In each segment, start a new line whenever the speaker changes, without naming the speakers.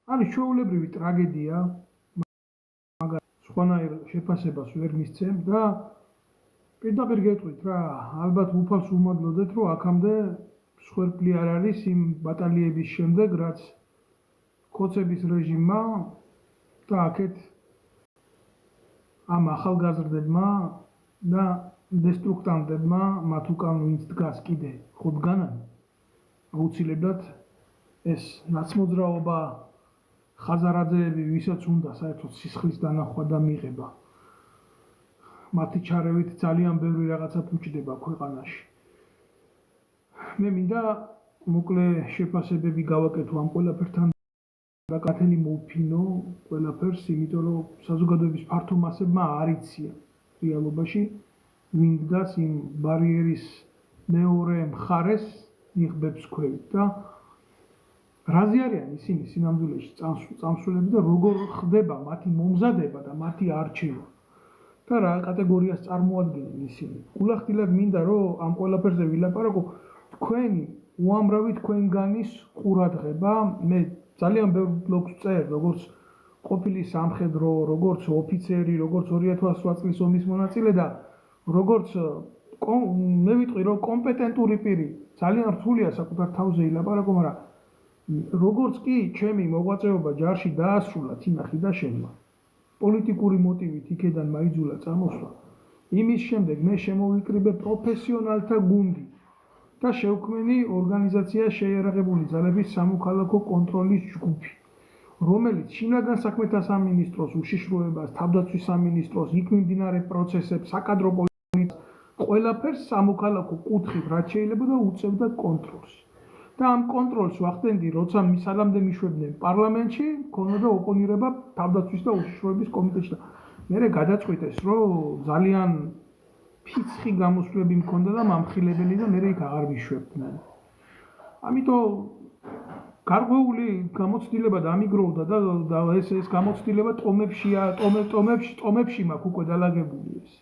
არის ჩვეულებრივი ტრაგედია, მაგრამ სხვანაირ შეფასებას ვერ მისცემ და პირდაპირ გეტყვით რა, ალბათ უფალს უმადლოდეთ, რომ აქამდე მსხვერპლი არ არის იმ ბატალიების შემდეგ, რაც კოცების რეჟიმმა და აქეთ ამ ახალგაზრდებმა და დესტრუქტანტებმა მათ უკან ვინც დგას კიდე ხუთგანან აუცილებლად ეს ნაცმოძრაობა ხაზარაძეები ვისაც უნდა საერთოდ სისხლის დანახვა და მიღება მათი ჩარევით ძალიან ბევრი რაღაცა ფუჭდება ქვეყანაში მე მინდა მოკლე შეფასებები გავაკეთო ამ ყველაფერთან და კათელი მოვფინო ყველაფერს იმიტომ რომ საზოგადოების ფართო მასებმა არ იციან რეალობაში ვინ დგას იმ ბარიერის მეორე მხარეს იღბებს ქვევით და რაზე არიან ისინი სინამდვილეში წამსვლელები და როგორ ხდება მათი მომზადება და მათი არჩევა და რა კატეგორიას წარმოადგენენ ისინი. გულახდილად მინდა რომ ამ ყველაფერზე ვილაპარაკო თქვენი უამრავი თქვენგანის ყურადღება მე ძალიან ბევრ ბლოგს წერ როგორც ყოფილი სამხედრო, როგორც ოფიცერი, როგორც 2008 წლის ომის მონაწილე და როგორც მე ვიტყვი რომ კომპეტენტური პირი ძალიან რთულია საკუთარ თავზე ილაპარაკო, მაგრამ როგორც კი ჩემი მოღვაწეობა ჯარში დაასრულა თინახი და შენმა პოლიტიკური მოტივით იქედან მაიძულა წამოსვლა იმის შემდეგ მე შემოვიკრიბე პროფესიონალთა გუნდი და შევქმნი ორგანიზაცია შეიარაღებული ძალების სამოქალაქო კონტროლის ჯგუფი რომელიც შინაგან საქმეთა სამინისტროს უშიშროებას თავდაცვის სამინისტროს იქ მიმდინარე პროცესებს საკადრო პოლიტიკას ყველაფერს სამოქალაქო კუთხით რაც შეიძლება და უწევდა კონტროლს და ამ კონტროლს ვახდენდი როცა მისალამდე მიშვებდნენ პარლამენტში ქონოდა ოპონირება თავდაცვის და უშიშროების კომიტეტში და მე გადაწყვიტეს რომ ძალიან ფიცხი გამოსვლები მქონდა და მამხილებელი და მე იქ აღარ ვიშვებდნენ ამიტომ გარღვეული გამოცდილება დამიგროვდა და ეს გამოცდილება ტომებში მაქვს უკვე დალაგებული ეს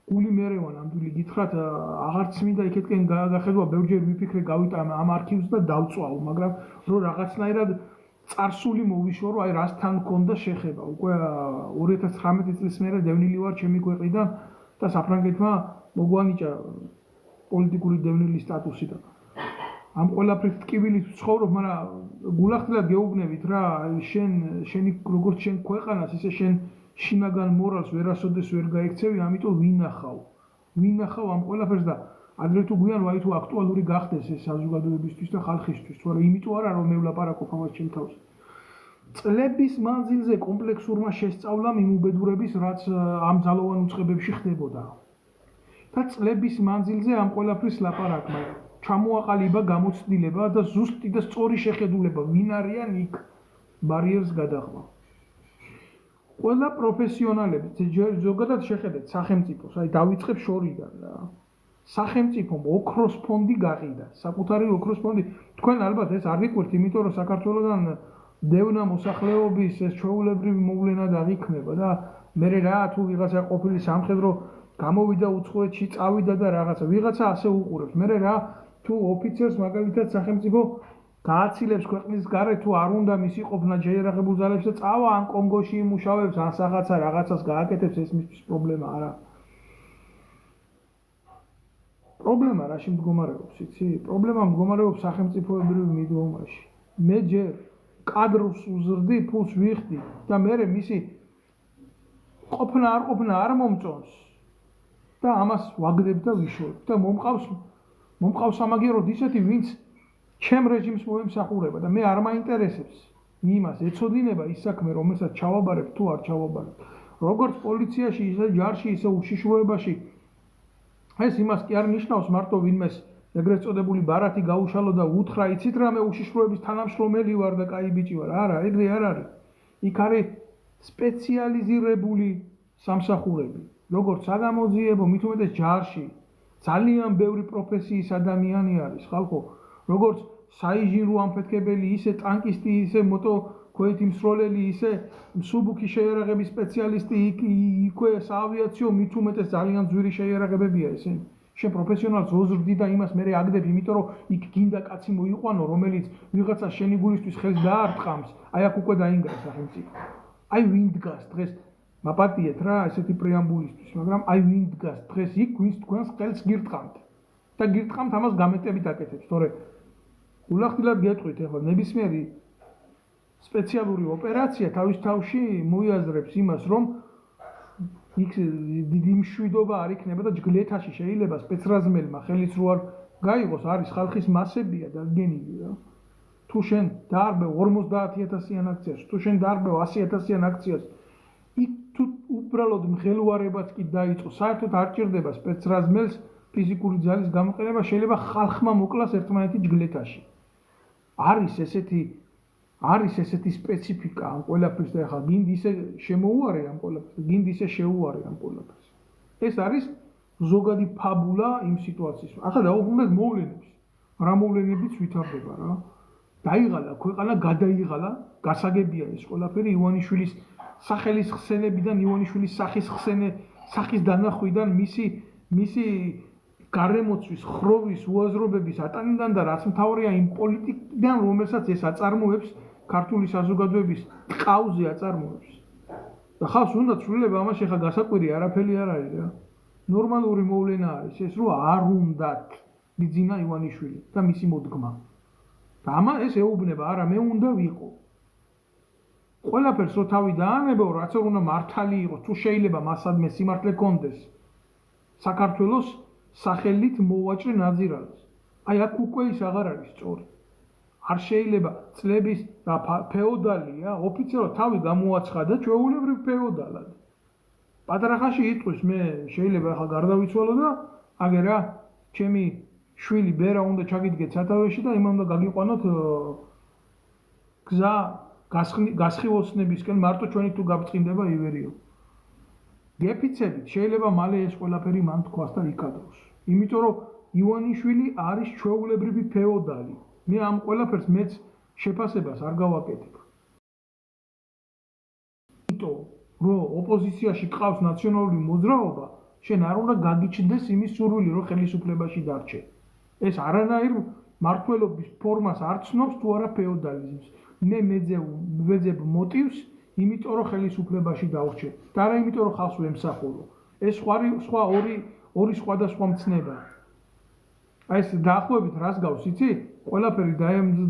გული მერევა ნამდვილი გითხრათ აღარც მინდა იქეთკენ გახედვა ბევრჯერ ვიფიქრე გავიტანე ამ არქივს და დავწვავ მაგრამ რომ რაღაცნაირად წარსული მოვიშორო აი რასთან მქონდა შეხება უკვე 2019 წლის მერე დევნილი ვარ ჩემი ქვეყნიდან და საფრანგეთმა მოგვანიჭა პოლიტიკური დევნილის სტატუსი და ამ ყველაფრის ტკივილით ვცხოვრობ მაგრამ გულახდილად გეუბნებით რა შენი როგორც შენ ქვეყანას ისე შენ შინაგან მორალს ვერასოდეს ვერ გაიქცევი, ამიტომ ვინახავ ამ ყველაფერს და ადრე თუ გვიან ვაი თუ აქტუალური გახდეს ეს საზოგადოებისთვის და ხალხისთვის, თორე იმიტომ არა რომ მე ვლაპარაკობ ამას ჩემ თავზე. წლების მანძილზე კომპლექსურმა შესწავლამ იმ უბედურების, რაც ამ ძალოვან უწყებებში ხდებოდა. და წლების მანძილზე ამ ყველაფრის ლაპარაკმა ჩამოაყალიბა გამოცდილება და ზუსტი და სწორი შეხედულება, ვინ არიან იქ ბარიერს გადაღმა. ყველა პროფესიონალები ზოგადად შეხედეთ სახელმწიფოს, აი დავიწყებ შორიდან რა. სახელმწიფომ ოქროს ფონდი გაყიდა, საკუთარი ოქროს ფონდი. თქვენ ალბათ ეს არ გიყვირთ, იმიტომ რომ საქართველოსთან დევნა მოსახლეობის ეს ჩვეულებრივი მოვლენა დაგიქმნება და მე რა თუ ვიღაცა ყოფილი სამხედრო გამოვიდა უცხოეთში, წავიდა და რაღაცა, ვიღაცა ასე უყურებს. მე რა თუ ოფიცერს მაგალითად სახელმწიფო გააცილებს ქვეყნის გარეთ თუ არ უნდა მისი ყოფნა შეიარაღებულ ძალებში და წავა ან კონგოში იმუშავებს ან რაღაცას გააკეთებს ეს მისთვის პრობლემა არა. პრობლემა რაში მდგომარეობს, იცი? პრობლემა მდგომარეობს სახელმწიფოებრივ მიდგომაში. მე ჯერ კადრს უზრდი, ფულს ვიხდი და მე მისი ყოფნა არ მომწონს და ამას ვაგდებ და ვიშორებ და მომყავს სამაგიეროდ ისეთი ვინც ჩემ რეჟიმს მოემსახურება და მე არ მაინტერესებს იმას ეცოდინება ის საქმე რომელსაც ჩავაბარებ თუ არ ჩავაბარებ როგორც პოლიციაში ისე ჯარში ისე უშიშროებაში ეს იმას კი არ ნიშნავს მარტო ვინმეს ეგრეთ წოდებული ბარათი გაუშალო და უთხრა იცით რა მე უშიშროების თანამშრომელი ვარ და კაი ბიჭი ვარ არა ეგრე არ არის იქ არის სპეციალიზირებული სამსახურები როგორც საგამოძიებო მით უმეტეს ჯარში ძალიან ბევრი პროფესიის ადამიანი არის ხალხო როგორც საინჟინრო ამფეთქებელი, ისე ტანკისტი, ისე მოტოქვეითი მსროლელი, ისე მსუბუქი შეიარაღების სპეციალისტი, იქვე საავიაციო მით უმეტეს ძალიან ძვირი შეიარაღებებია ესენი. შენ პროფესიონალს ოზრდი და იმას მე აგდებ, იმიტომ რომ იქ გინდა კაცი მოიყვანო, რომელიც ვიღაცა შენი გულისთვის ხელს დაარტყამს, აი აქ უკვე დაინგრა სახელმწიფო. აი ვინ დგას დღეს მაპატიეთ რა ესეთი პრეამბულისთვის, მაგრამ აი ვინ დგას დღეს იქ, ვინც თქვენს ხელს გირტყამთ. და გირტყამთ ამას გამეტებით აკეთებს, თორე ულახდილად გეტყვით ახლა ნებისმიერი სპეციალური ოპერაცია თავის თავში მოიაზრებს იმას, რომ იქ დიდი მშვიდობა არ იქნება და ჯგლეთაში შეიძლება სპეცრაზმელმა ხელიც რო არ გაიღოს, არის ხალხის მასებია დადგენილი რა. თუ შენ დაარბევ 50,000-იან აქციას, თუ შენ დაარბევ 100,000-იან აქციას, იქ თუ უბრალოდ მღელვარებაც კი დაიწყო, საერთოდ არ ჭირდება სპეცრაზმელს ფიზიკური ძალის გამოყენება, შეიძლება ხალხმა მოკლას ერთმანეთი ჯგლეთაში. არის ესეთი სპეციფიკა ამ ყველაფრის და ახლა გინდ ისე შემოუარე ამ ყველაფერს, გინდ ისე შეუარე ამ ყველაფერს. ეს არის ზოგადი ფაბულა იმ სიტუაციის. ახლა დავუბრუნდეთ მოვლენებს. რა მოვლენებიც ვითარდება რა. დაიღალა ქვეყანა, გადაიღალა, გასაგებია ეს ყველაფერი ივანიშვილის სახელის ხსენებიდან, ივანიშვილის სახის დანახვიდან, მისი გარემოცვის, ხროვის, უაზრობების ატანიდან და რაც მთავარია იმ პოლიტიკიდან, რომელსაც ეს აწარმოებს ქართული საზოგადოების ტყავზე აწარმოებს. და ხავს უნდა ცვლილება ამაში ხა გასაკვირი არაფერი არ არის რა. ნორმალური მოვლენა არის ეს, რომ არ უნდათ ბიძინა ივანიშვილი და მისი მოდგმა. და ამა ეს ეუბნება, არა მე უნდა ვიყო. ყველაფერს რო თავი დაანებო, რაც უნდა მართალი იყოს, თუ შეიძლება მასადმე სიმართლე კონდეს. საქართველოს სახელით მოვაჭრე ნაძირალს. აი აქ უკვე ის აღარ არის სწორი. არ შეიძლება წლების და ფეოდალია, ოფიციალურად თავი გამოაცხადა ჩვეულებრივ ფეოდალად. პატრახაში იტყვის მე შეიძლება ახლა გარდავიცვალო და აგერა ჩემი შვილი ბერა უნდა ჩაგიდგეთ სათავეში და იმან უნდა გაგიყვანოთ გზა გასხივოცნებისკენ მარტო ჩვენი თუ გაბწყინდება ივერიო. გეფიცებით შეიძლება მალე ეს ყველაფერი მან თქვას და იკადროს. იმიტომ რომ ივანიშვილი არის ჩვეულებრივი ფეოდალი. მე ამ ყველაფერს მეც შეფასებას არ გავაკეთებ. იმიტომ რომ ოპოზიციაში ყავს ნაციონალური მოძრაობა, შენ არ უნდა გაგიჩნდეს იმის სურვილი, რომ ხელისუფლებაში დარჩე. ეს არანაირ მართლობის ფორმას არ ცნობს თუ არა ფეოდალიზმს. მე ვეძებ მოტივს, იმიტომ რომ ხელისუფლებაში დავრჩე. და არა იმიტომ რომ ხალხს ვემსახურო. ეს სხვა ორი სხვადასხვა მცნება. აი ეს დაახლოებით რას გავს, იცი? ყველაფერი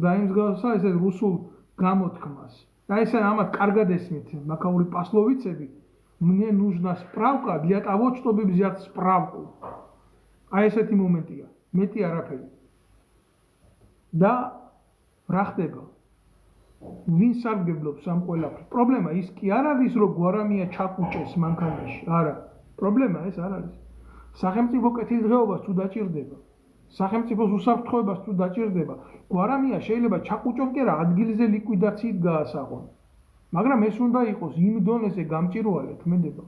დაემსგავსა ესე რუსულ გამოთქმას. და ესე ამათ კარგად ესმით, მაკაური პასლოვიცები, мне нужна справка для того, чтобы взять справку. აი ესეთი მომენტია, მეტი არაფერი. და რა ხდება? ვინ სარგებლობს ამ ყველაფერს? პრობლემა ის კი არ არის, რომ გვარამია ჩაკუჭეს მანქანაში. არა, პრობლემა ეს არ არის. სახელმწიფო კეთილდღეობას თუ დაჭირდება, სახელმწიფოს უსაფრთხოებას თუ დაჭირდება, გვარამია შეიძლება ჩაკუჭონ კი რა ადგილზე ლიკვიდაციით გაასაღონ. მაგრამ ეს უნდა იყოს იმ დონეზე გამჭირვალე, თმედება.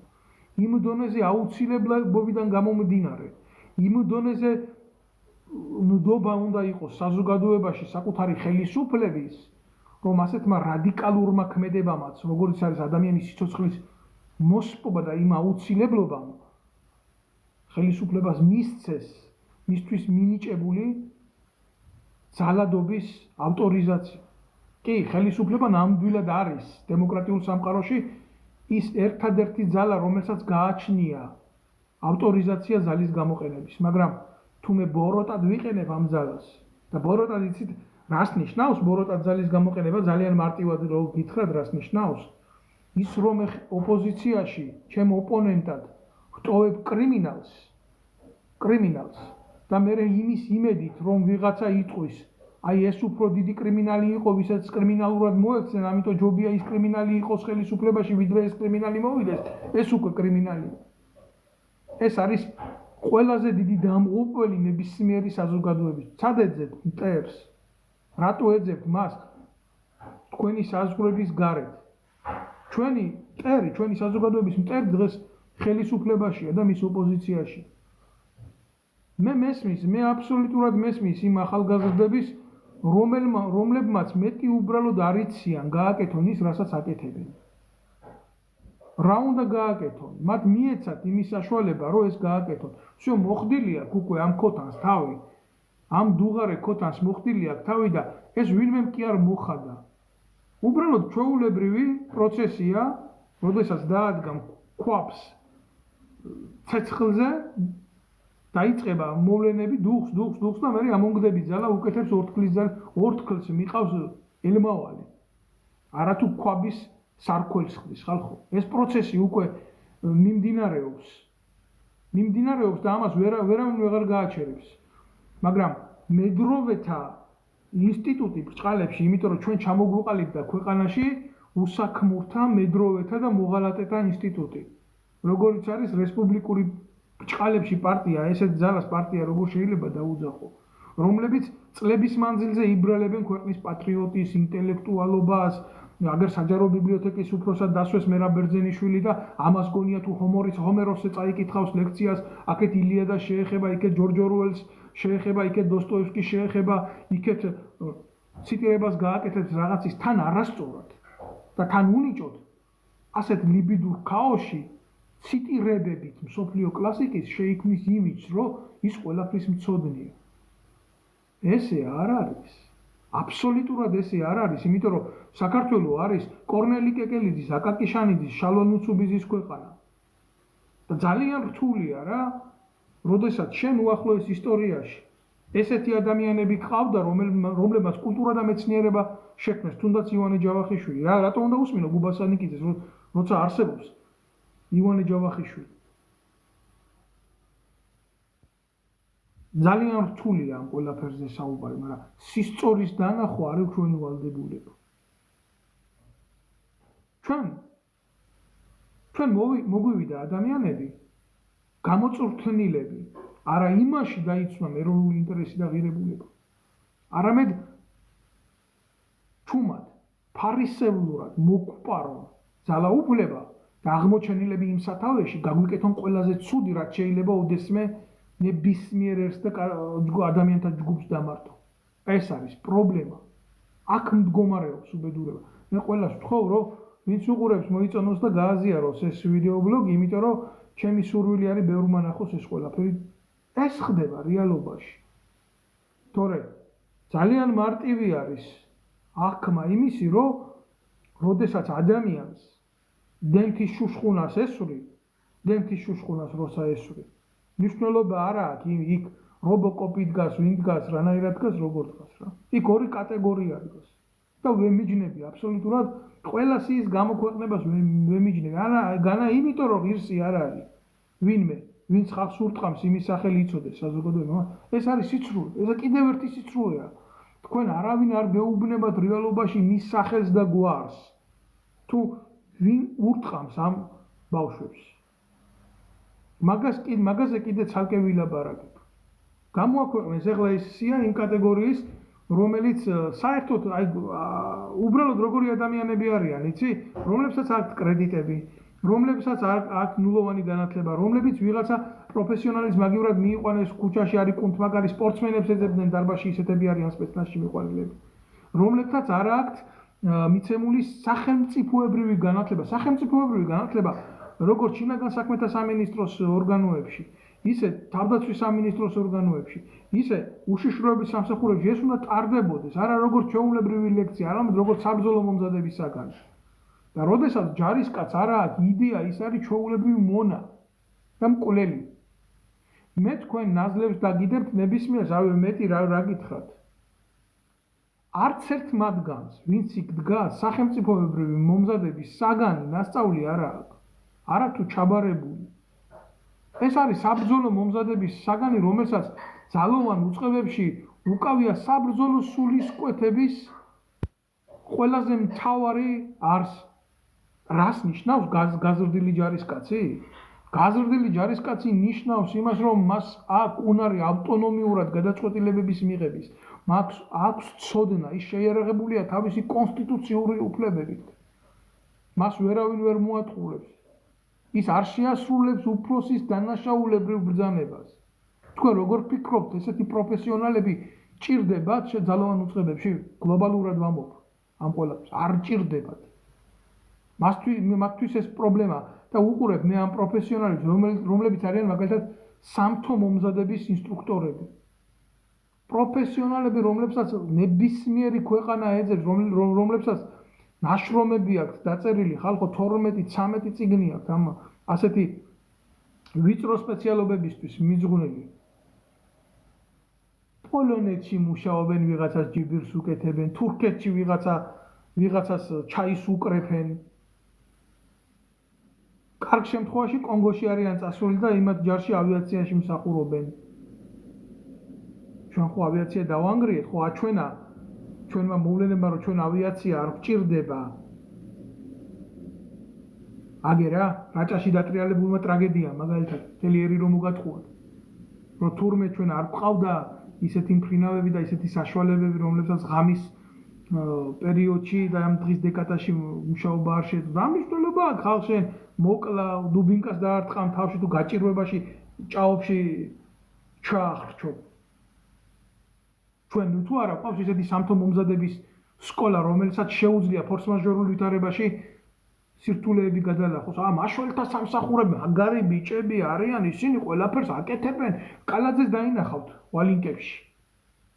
იმ დონეზე აუცილებლობიდან გამომდინარე, იმ დონეზე ნდობა უნდა იყოს საზოგადოებაში საკუთარი ხელისუფლების, რომ ასეთმა რადიკალურმა ქმედებამაც, როგორც არის ადამიანის სიცოცხლის მოსპობა და იმ აუცილებლობამ ხელისუფლებას მისცეს მისთვის მინიჭებული ძალადობის ავტორიზაცია. კი, ხელისუფლება ნამდვილად არის დემოკრატიულ სამყაროში ის ერთადერთი ძალა, რომელსაც გააჩნია ავტორიზაცია ძალის გამოყენების, მაგრამ თუ მე ბოროტად ვიყენებ ამ ძალას და ბოროტად იცით რას ნიშნავს ბოროტად ძალის გამოყენება, ძალიან მარტივად რო გითხრათ რას ნიშნავს, ის რომ ოპოზიციაში ჩემ ოპონენტად ვტოვებ კრიმინალს და მე იმის იმედით რომ ვიღაცა იტყვის, აი ეს უფრო დიდი კრიმინალი იყო, ვისაც კრიმინალურად მოექცენ, ამიტომ ჯობია ის კრიმინალი იყოს ხელისუფლებაში, ვიდრე ეს კრიმინალი მოვიდეს, ეს უკვე კრიმინალია. ეს არის ყველაზე დიდი დამღუპველი ნებისმიერი საზოგადოების. სად ეძებთ მტერს? რატო ეძებთ მას თქვენი საზღვრების გარეთ? ჩვენი საზოგადოების მტერი დღეს ხელისუფლებაშია და მის ოპოზიციაში. მე აბსოლუტურად მესმის იმ ახალგაზრდების, რომლებმაც მეტი უბრალოდ არ იციან გააკეთონ ის, რასაც აკეთებენ. რა უნდა გააკეთონ? მათ მიეცათ იმის საშუალება, რომ ეს გააკეთონ. всё მოხდილი აქვს უკვე ამ ქოთანს თავი. ამ დუღარე ქოთანს მოხდილი აქვს თავი და ეს ვინმემ კი არ მოხადა. უბრალოდ ჩვეულებრივი პროცესია, როდესაც დაადგა ქვაფს ცეცხლზე, დაიწყება მოვლენები, დუხს და მე ამონგდები ძალა უკეთებს ორთქლს მიყავს ელმავალი. არათუ ქვაბის სარქველს ხდის ხალხო. ეს პროცესი უკვე მიმდინარეობს და ამას ვერავინ ვეღარ გააჩერებს. მაგრამ მედროვეთა ინსტიტუტი ბრწყალებში, იმიტომ რომ ჩვენ ჩამოგვიყალიბდა ქვეყანაში უსაქმურთა, მედროვეთა და მოღალატეთა ინსტიტუტი. როგორიც არის რესპუბლიკური ბრწყალებში პარტია, ესეთ ძალას პარტია როგორ შეიძლება დაუძახო, რომლებიც წლების მანძილზე იბრალებენ ქვეყნის პატრიოტის, ინტელექტუალობას, აგერ საჯარო ბიბლიოთეკის უფროსად დასვეს მერაბ ბერძენიშვილი და ამას გონია თუ ჰომეროსზე წაიკითხავს ლექციას, აქეთ ილიადა შეეხება, იქეთ ჯორჯ ორუელს შეეხება, იქეთ დოსტოევსკის შეეხება, იქეთ ციტირებას გააკეთებს რაღაცის თან არასწორად და თან უნიჭოდ ასეთ ლიბიდურ ქაოსში ციტირებებით მსოფლიო კლასიკის შეიქმნის იმიჯს, რომ ის ყველაფრის მცოდნეა. ესე არ არის. აბსოლუტურად ესე არ არის, იმიტომ რომ საქართველო არის კორნელი კეკელიძის, აკაკი შანიძის, შალვა ნუცუბიზის ქვეყანა. და ძალიან რთულია რა, როდესაც შენ უახლოეს ისტორიაში ესეთი ადამიანები ყავდა, რომლებმაც კულტურა და მეცნიერება შექმნეს, თუნდაც ივანე ჯავახიშვილი. რატომ უნდა უსმინო გუბასანიკიძეს, როცა არსებობს ივანე ჯავახიშვილი. ძალიან რთულია ამ ყველაფერზე საუბარი, მაგრამ სისწორის დანახვა არის ჩვენი ვალდებულება. ჩვენ მოგვივიდა ადამიანები, გამოწვრთნილები, არა იმაში დაიცვა ეროვნული ინტერესი და ღირებულება, არამედ ჩუმად, ფარისევლურად მოგვპარონ ძალაუფლება და აღმოჩენილები იმ სათავეში გაგვიკეთონ ყველაზე ცუდი, რაც შეიძლება ოდესმე ნებისმიერ ერთს და ადამიანთა ჯგუფს დამართო. ეს არის პრობლემა. აქ მდგომარეობს უბედურება. მე ყველას ვთხოვ, რომ ვინც უყურებს მოიწონოს და გააზიაროს ეს ვიდეობლოგი, იმიტომ რომ ჩემი სურვილი არის ბევრმა ნახოს ეს ყველაფერი. ეს ხდება რეალობაში. თორე ძალიან მარტივი არის აღქმა იმისი, რომ როდესაც ადამიანს დენთის შუშხუნას ესვრი, დენთის შუშხუნას როცა ესვრი, მნიშვნელობა არა აქვს იქ რობოკოპი დგას, ვინ დგას, რანაირად დგას, როგორ დგას რა. იქ ორი კატეგორია დგას. და ვემიჯნები აბსოლუტურად ყველა სიის გამოქვეყნებას ვემიჯნები. განა იმიტომ რომ ღირსი არ არის. ვინმე, ვინც ხალხს ურტყამს იმის სახელი იცოდეს საზოგადოება. ეს არის სიცრუე, ეს კიდევ ერთი სიცრუეა. თქვენ არავინ არ გეუბნებათ რეალობაში მის სახელს და გვარს. თუ ვინ ურტყამს ამ ბავშვებს. მაგაზე კიდე ცალკე ვილაპარაკებ. გამოაქვეყნეს ახლა ეს სია იმ კატეგორიის, რომელიც საერთოდ უბრალოდ როგორი ადამიანები არიან, იცი? რომლებსაც აქვთ კრედიტები, რომლებსაც აქვთ ნულოვანი განათლება, რომლებიც ვიღაცა პროფესიონალის მაგივრად მიიყვანეს ქუჩაში არის კუნთმაგარი სპორტსმენებს ეძებდნენ დარბაზში, ისეთები არიან სპეცნაზში მიყვანილები. რომლებსაც არ აქვთ მიცემული სახელმწიფოებრივი განათლება. სახელმწიფოებრივი განათლება როგორც შინაგან საქმეთა სამინისტროს ორგანოებში, ისე თავდაცვის სამინისტროს ორგანოებში, ისე უშიშროების სამსახურებში ეს უნდა ტარდებოდეს, არა როგორც ჩვეულებრივი ლექცია, არამედ როგორც საბრძოლო მომზადების საგანი. და როდესაც ჯარისკაც არ აქვს იდეა, ის არის ჩვეულებრივი მონა და მკვლელი. მე თქვენ ნაზლებს დაგიდებთ ნებისმიერს, მეტი რა გითხრათ. არც ერთ მათგანს, ვინც იქ დგას, სახელმწიფოებრივი მომზადების საგანი, ნასწავლი არ აქვს. არა თუ ჩაბარებული. ეს არის საბრძოლო მომზადების საგანი, რომელსაც ძალოვან უწყებებში უკავია საბრძოლო სულისკვეთების ყველაზე მთავარი არსი. რას ნიშნავს გაზრდილი ჯარისკაცი? გაზრდილი ჯარისკაცი ნიშნავს იმას, რომ მას აქვს უნარი ავტონომიურად გადაწყვეტილებების მიღების. აქვს ცოდნა, ის შეიარაღებულია თავისი კონსტიტუციური უფლებებით. მას ვერავინ ვერ მოატყუებს. ის არ შეასრულებს უფროსის დანაშაულებრივ ბრძანებას. თქვენ როგორ ფიქრობთ, ესეთი პროფესიონალები ჭირდებათ ძალოვან უწყებებში? გლობალურად ვამბობ ამ ყველაფერს, არ ჭირდებათ. მათთვის ეს პრობლემა და უყურებ მე ამ პროფესიონალებს, რომლებიც არიან მაგალითად სამთო მომზადების ინსტრუქტორები. პროფესიონალები, რომლებსაც ნებისმიერი ქვეყანა ეძებს, რომლებსაც ნაშრომები აქვს დაწერილი, ხალხო 12-13 წიგნი აქვს ამ ასეთი ვიწრო სპეციალობებისთვის მიძღვნილი. პოლონეთში მუშაობენ, ვიღაცას ჯიბირს უკეთებენ, თურქეთში ვიღაცას ჩაის უკრეფენ. კარგ შემთხვევაში კონგოში არიან წასული და იმათ ჯარში ავიაციაში მსახურობენ. ჩვენ ხო ავიაცია დავანგრიეთ, ხო აჩვენა ჩვენმა მოვლენებმა, რომ ჩვენ ავიაცია არ გვჭირდება. აგერა, რაჭაში დატრიალებულმა ტრაგედია, მაგალითად, თელიერი რომ მოგატყუათ. რომ თურმე ჩვენ არ გვყავდა ისეთი მფრინავები და ისეთი საშუალებები, რომლებსაც ღამის პერიოდში და ამ დღის დეკადაში მუშაობა არ შეეძლო. რა მნიშვნელობა აქვს ხალხში მოკლა, დუბინკას დაარტყამ თავში თუ გაჭირვებაში ჭაობში ჩაახრჩო. ჩვენ თუ არა ყავს ისეთი სამთო მომზადების სკოლა, რომელსაც შეუძლია ფორს-მაჟორულ ვითარებაში სირთულეები გადალახოს. მაშველთა სამსახურები, მაგარი ბიჭები არიან, ისინი ყველაფერს აკეთებენ. კალაძეს დაინახავთ ვალინკებში.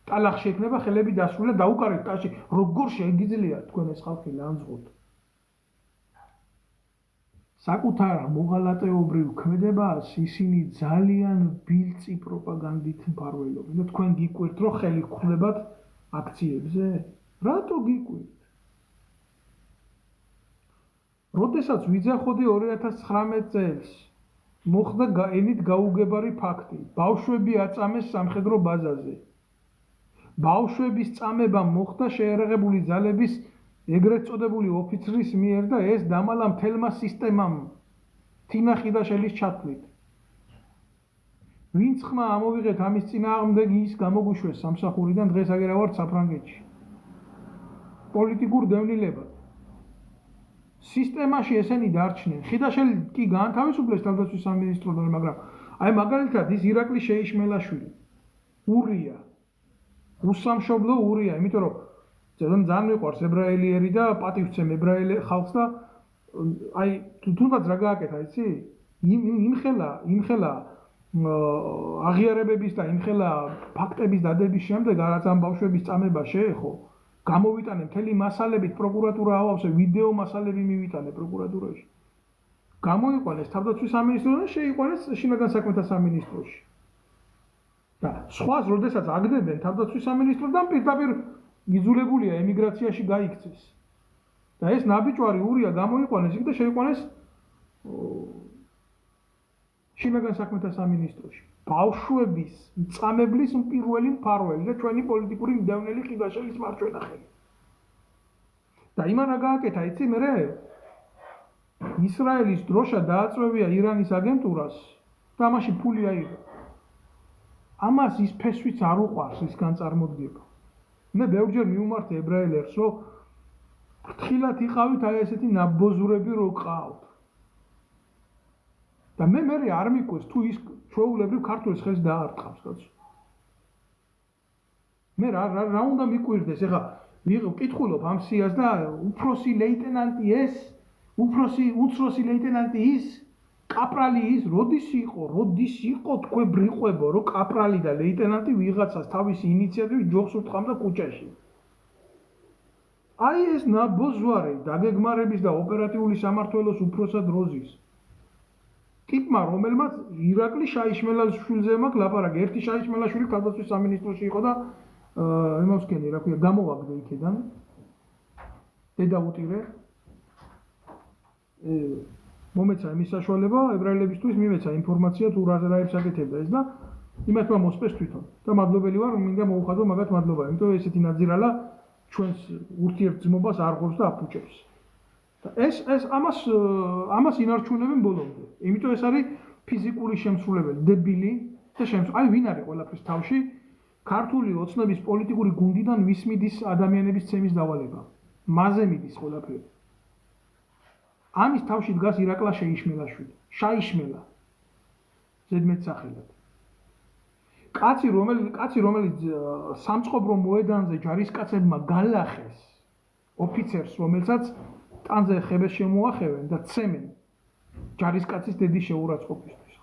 ტალახში ექნება ხელები დასრულდა დაუკარეთ ტაში. როგორ შეგიძლია თქვენ ეს ხალხი ლანძღოთ? საკუთარ მოღალატეობრივ ქმედებას ისინი ძალიან ბილწი პროპაგანდით მფარველობენ და თქვენ გიკვირთ, რომ ხელი გხვდებათ აქციებზე? რატო გიკვირთ? როდესაც ვიძახოდი 2019 წელს მოხდა ენით გაუგებარი ფაქტი. ბავშვები აწამეს სამხედრო ბაზაზე. ბავშვების წამება მოხდა შეერაღებული ძალების ეგრეთ წოდებული ოფიცრის მიერ და ეს დამალა მთელმა სისტემამ თინა ხიდაშელის ჩათვლით. ვინც ხმა ამოვიღეთ ამის წინააღმდეგ ის გამოგვიშვეს სამსახურიდან, დღეს აგერა ვართ საფრანგეთში. პოლიტიკურ დევნილებად. სისტემაში ესენი დარჩნენ. ხიდაშელი კი გაანთავისუფლეს თავდაცვის სამინისტროდან, მაგრამ აი მაგალითად ის ირაკლი შეიშმელაშვილი ურია. უსამშობლო ურია, იმიტომ რომ ძალიან მიყვარს ებრაელიერი და პატივცემ ებრაელ ხალხს და აი თუნდაც რა გააკეთა, იცი? იმხელა აღიარებების და იმხელა ფაქტების დადების შემდეგ რაც ამ ბავშვების წამება შეეხო, გამოვიტანე მთელი მასალებით პროკურატურა ავავსე, ვიდეო მასალები მივიტანე პროკურატურაში. გამოიყვანეს თავდაცვის სამინისტროდან, შეიყვანეს შინაგან საქმეთა სამინისტროში. და სხვას, როდესაც აგდებენ თავდაცვის სამინისტროდან, პირდაპირ იძულებულია ემიგრაციაში გაიქცეს. და ეს ნაბიჯვარი ურია გამოიყვანეს იქ და შეიყვანეს შინაგან საქმეთა სამინისტროში. ბავშვების მწამებლის პირველი მფარველი და ჩვენი პოლიტიკური მდევნელი ხიდაშელის მარჯვენა ხელი. და იმან რა გააკეთა, იცი მერე? ისრაელის დროშა დააწვევია ირანის აგენტურას და ამაში ფული აიღო. ამას ის ფესვიც არ უყვარს ის განწარმოდგება. მე ბევრჯერ მიუმართე ებრაელებს, რომ ფრთხილად იყავით აი ესეთი ნაბოზურები რო ყავთ. და მე არ მიკვეს თუ ის ჩვეულებრივ ქართულს ხელს დაარტყავს, კაცო. მე რა უნდა მიკვირდეს? ეხლა ვკითხულობ ამ სიას და უფროსი ლეიტენანტი ეს, უცროსი ლეიტენანტი ის, კაპრალი ის, როდის იყო თქვენ ბრიყვებო, რომ კაპრალი და ლეიტენანტი ვიღაცას თავისი ინიციატივით ჯოხს უტყამდა ქუჩაში. აი ეს ნაბოზვარი დაგეგმარების და ოპერატიული სამმართველოს უფროსად როზის. ტიპმა, რომელმაც ირაკლი შაიშმელაშვილზე მაქვს ლაპარაკი. ერთი შაიშმელაშვილი თავდაცვის სამინისტროში იყო და ემოსკენი, რა ქვია, გამოვაგდე იქიდან. დედა უტირე. მომეცა იმის საშუალება ებრაელებისთვის მიმეცა ინფორმაცია თუ რაებს აკეთებდა ეს და იმათმა მოსწეს თვითონ. და მადლობელი ვარ, მინდა მოუხადო მაგათ მადლობა, იმიტომ რომ ესეთი ნაძირალა ჩვენს ურთიერთძმობას არ ყოფს და აფუჭებს. და ეს ამას ინარჩუნებენ ბოლომდე. იმიტომ ეს არის ფიზიკური შემსრულებელი, დებილი და აი ვინ არის ყველაფრის თავში? ქართული ოცნების პოლიტიკური გუნდიდან ვის მიდის ადამიანების ცემის დავალება. მასზე მიდის ყველაფერი. ამის თავში დგას ირაკლა შეიშმელაშვილი. შაიშმელა. ზედმეტ სახელად. კაცი რომელიც სამწყობრო მოედანზე ჯარისკაცებმა გალახეს ოფიცერს, რომელსაც ტანზე ხებეს შემოახევენ და ცემენ ჯარისკაცის დედის შეურაცხყოფისთვის.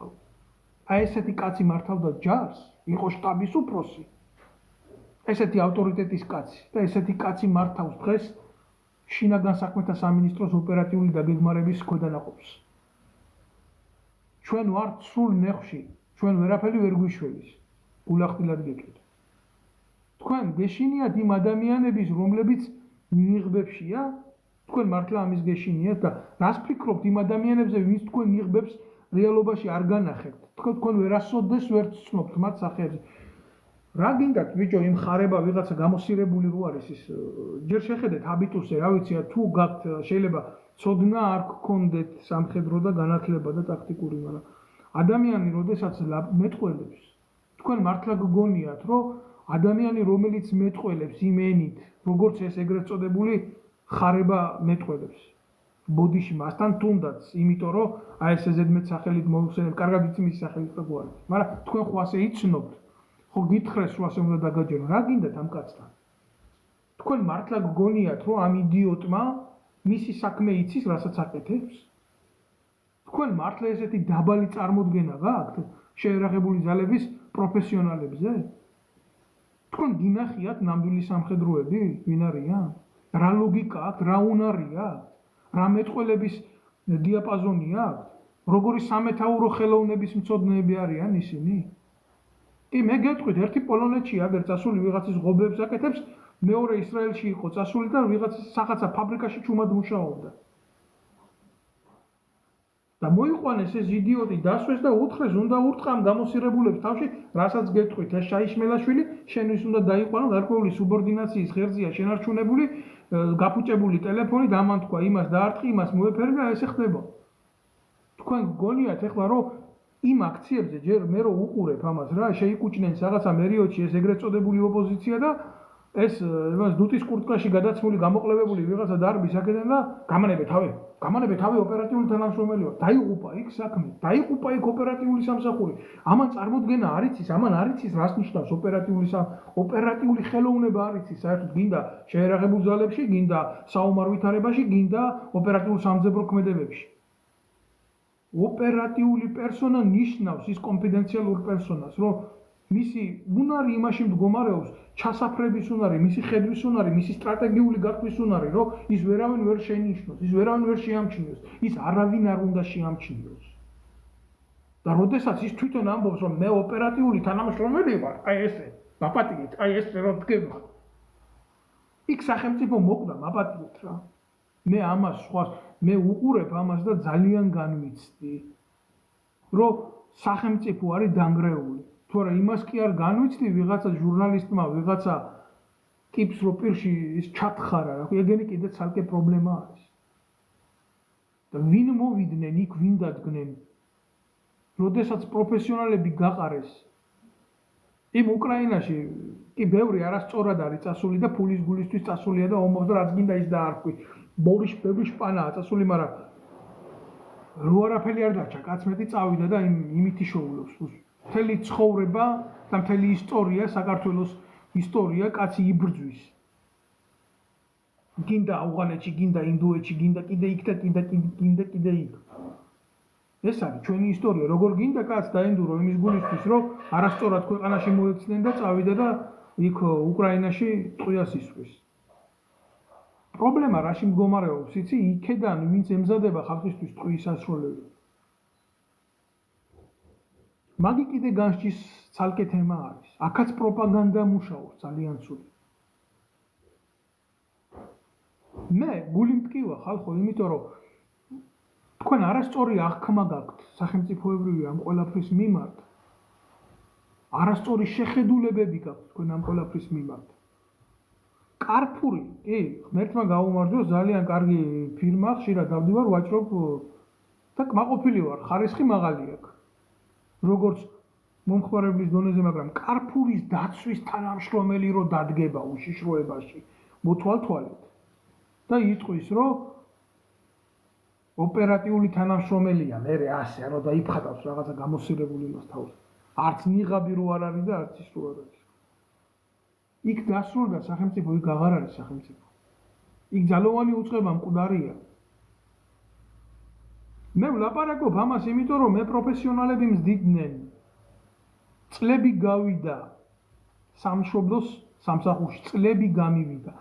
აი ესეთი კაცი მართავდა ჯარს, იყო შტაბის უფროსი. ესეთი ავტორიტეტის კაცი და ესეთი კაცი მართავს დღეს შინაგან საქმეთა სამინისტროს ოპერატიული დაგეგმარების ქვედანაყოფს. ჩვენ ვართ სრულ ნეხში, ჩვენ ვერაფერი ვერ გვიშველის. გულახდილად გეკეთ. თქვენ გეშინიათ იმ ადამიანების, რომლებიც ნიღბებშია, თქვენ მართლა ამის გეშინიათ და რას ფიქრობთ იმ ადამიანებზე, ვინც თქვენ ნიღბებს რეალობაში არ განახებთ. თქვენ ვერასოდეს ვერ ცნობთ მათ სახეებზე. რა გინდათ ბიჭო იმ ხარება ვიღაცა გამოსირებული რო არის ის ჯერ შეხედეთ ჰაბიტუსზე, რა ვიცი, თუ გაქვთ შეიძლება ცოდნა არ გქონდეთ სამხედრო და განათლება და ტაქტიკური, მაგრამ ადამიანი როდესაც მეტყველებს, თქვენ მართლა გგონიათ, რომ ადამიანი რომელიც მეტყველებს იმენით, როგორც ეს ეგრეთ წოდებული ხარება მეტყველებს. ბოდიში მასთან თუნდაც, იმიტომ რომ აი ეს ზედმეტ სახელით მოიხსენებ, კარგად იცი მის სახელით და გვარი. მაგრამ თქვენ ხო ასე იცნობთ? ხო გითხრეს რომ ასე უნდა დაგაჯერონ. რა გინდათ ამ კაცთან? თქვენ მართლა გგონიათ, რომ ამ იდიოტმა მისი საქმე იცის, რასაც აკეთებს? თქვენ მართლა ესეთი დაბალი წარმოდგენა გაქვთ შეერაღებული ძალების პროფესიონალებზე? თქვენ გინახიათ ნამდვილი სამხედროები, ვინ არიან? რა ლოგიკა აქვს, რა უნარი აქვს? რა მეტყველების დიაპაზონი აქვს? როგორი სამეთაურო ხელოვნების მცოდნეები არიან ისინი? კი, მე გეტყვით, ერთი პოლონეთში აგერ წასული ვიღაცის ღობებს აკეთებს, მეორე ისრაელში იყო წასული და ვიღაცის სახაცა ფაბრიკაში ჩუმად მუშაობდა. და მოიყვანეს ეს იდიოტი დასვეს და უთხრეს, უნდა ურტყა ამ გამოსირებულებს თავში, რასაც გეტყვით, ეს შაიშმელაშვილი შენთვის უნდა დაიყვანო, გარკვეული სუბორდინაციის ღერძია შენარჩუნებული, გაფუჭებული ტელეფონი, დამანთქვა იმას დაარტყი, იმას მოეფერე და ესე ხდება. თქვენ გგონიათ ეხლა რომ იმ აქციებზე ჯერ მე რო უყურებ ამას რა, შეიკუჭნენ რაღაცა მერიოდში ეს ეგრეთ წოდებული ოპოზიცია და ეს იმას დუტის კურტკაში გადაცმული გამოყლებებული ვიღაცა დარბის აკეთებენ და გამანებე თავი ოპერატიული თანამშრომელი ვარ. დაიღუპა იქ საქმე, დაიღუპა იქ ოპერატიული სამსახური. ამან წარმოდგენა არ იცის, ამან არ იცის რას ნიშნავს ოპერატიული ხელოვნება არ იცის, საერთოდ გინდა შეერაღებულ ძალებში, გინდა საომარ ვითარებაში, გინდა ოპერატიულ სამძებრო ქმედებებში. ოპერატიული პერსონა ნიშნავს ის კონფიდენციალურ პერსონას, რომ მისი უნარი იმაში მდგომარეობს, ჩასაფრების უნარი, მისი ხედვის უნარი, მისი სტრატეგიული გათვლის უნარი, რომ ის ვერავინ ვერ შეინიშნოს, ის ვერავინ ვერ შეამჩნიოს, ის არავინ არ უნდა შეამჩნიოს. და როდესაც ის თვითონ ამბობს, რომ მე ოპერატიული თანამშრომელი ვარ, აი ესე, მაპატიეთ, აი ესე რომ დგება. იქ სახელმწიფო მოკდა, მაპატიეთ რა. მე ამას მე უყურებ ამას და ძალიან განვიცდი, რომ სახელმწიფო არის დანგრეული. თუ არა იმას კი არ განვიცდი ვიღაცა ჟურნალისტმა, ვიღაცა ტიპს რო პირში ის ჩათხარა, რა ეგენი კიდე ცალკე პრობლემა არის. და ვინ მოვიდნენ იქ, ვინ დადგნენ? როდესაც პროფესიონალები გაყარეს იმ უკრაინაში, კი ბევრი არასწორად არის წასული და ფულის გულისთვის წასულია და ომობს და რაც გინდა ის დაარქვი. ბევრი შპანაა წასული, მაგრამ რო არაფერი არ დარჩა, კაც მეტი წავიდა და იმით იშოულობს. მთელი ცხოვრება და მთელი ისტორია, საქართველოს ისტორია კაცი იბრძვის. გინდა ავღანეთში, გინდა ინდოეთში, გინდა კიდე იქ და კიდე იქ. ეს არის ჩვენი ისტორია, როგორ გინდა კაც დაენდურო იმის გულისთვის, რომ არასწორად ქვეყანაში მოექცნენ და წავიდა და იქ უკრაინაში ტყვიას ისვეს. პრობლემა რაში მდგომარეობს, იცი, იქედან ვინც ემზადება ხალხისთვის ტყვის საშუალებას. მაგი კიდე განსჯის ცალკე თემა არის. აქაც პროპაგანდა მუშაობს ძალიან ცუდად. მე გული მტკივა ხალხო, იმიტომ რომ თქვენ არასწორი აღქმა გაქვთ სახელმწიფოებრივი ამ ყველაფრის მიმართ. არასწორი შეხედულებები გაქვთ თქვენ ამ ყველაფრის მიმართ. კარფური, კი, ღმერთმა გაუმარჯოს, ძალიან კარგი ფირმა, ხშირად დავდივარ, ვაჭრობ და კმაყოფილი ვარ, ხარისხი მაღალი აქვს. როგორც მომხმარებლის დონეზე, მაგრამ კარფურის დაცვის თანამშრომელი რო დადგება უშიშროებაში, მოთვალთვალეთ და იტყვის, რომ ოპერატიული თანამშრომელია, მე ასე რა დაიფხატავს რაღაცა გამოსირებული მას თავს. არც ნიღაბი რო არ არის და არც ის რო არ არის. იქ დასრულდა სახელმწიფო, იქ აღარ არის სახელმწიფო. იქ ძალოვანი უწყება მკვდარია. მე ვლაპარაკობ ამას, იმიტომ რომ მე პროფესიონალები მზდიდნენ. წლები გავიდა სამშობლოს სამსახურში, წლები გამივიდა.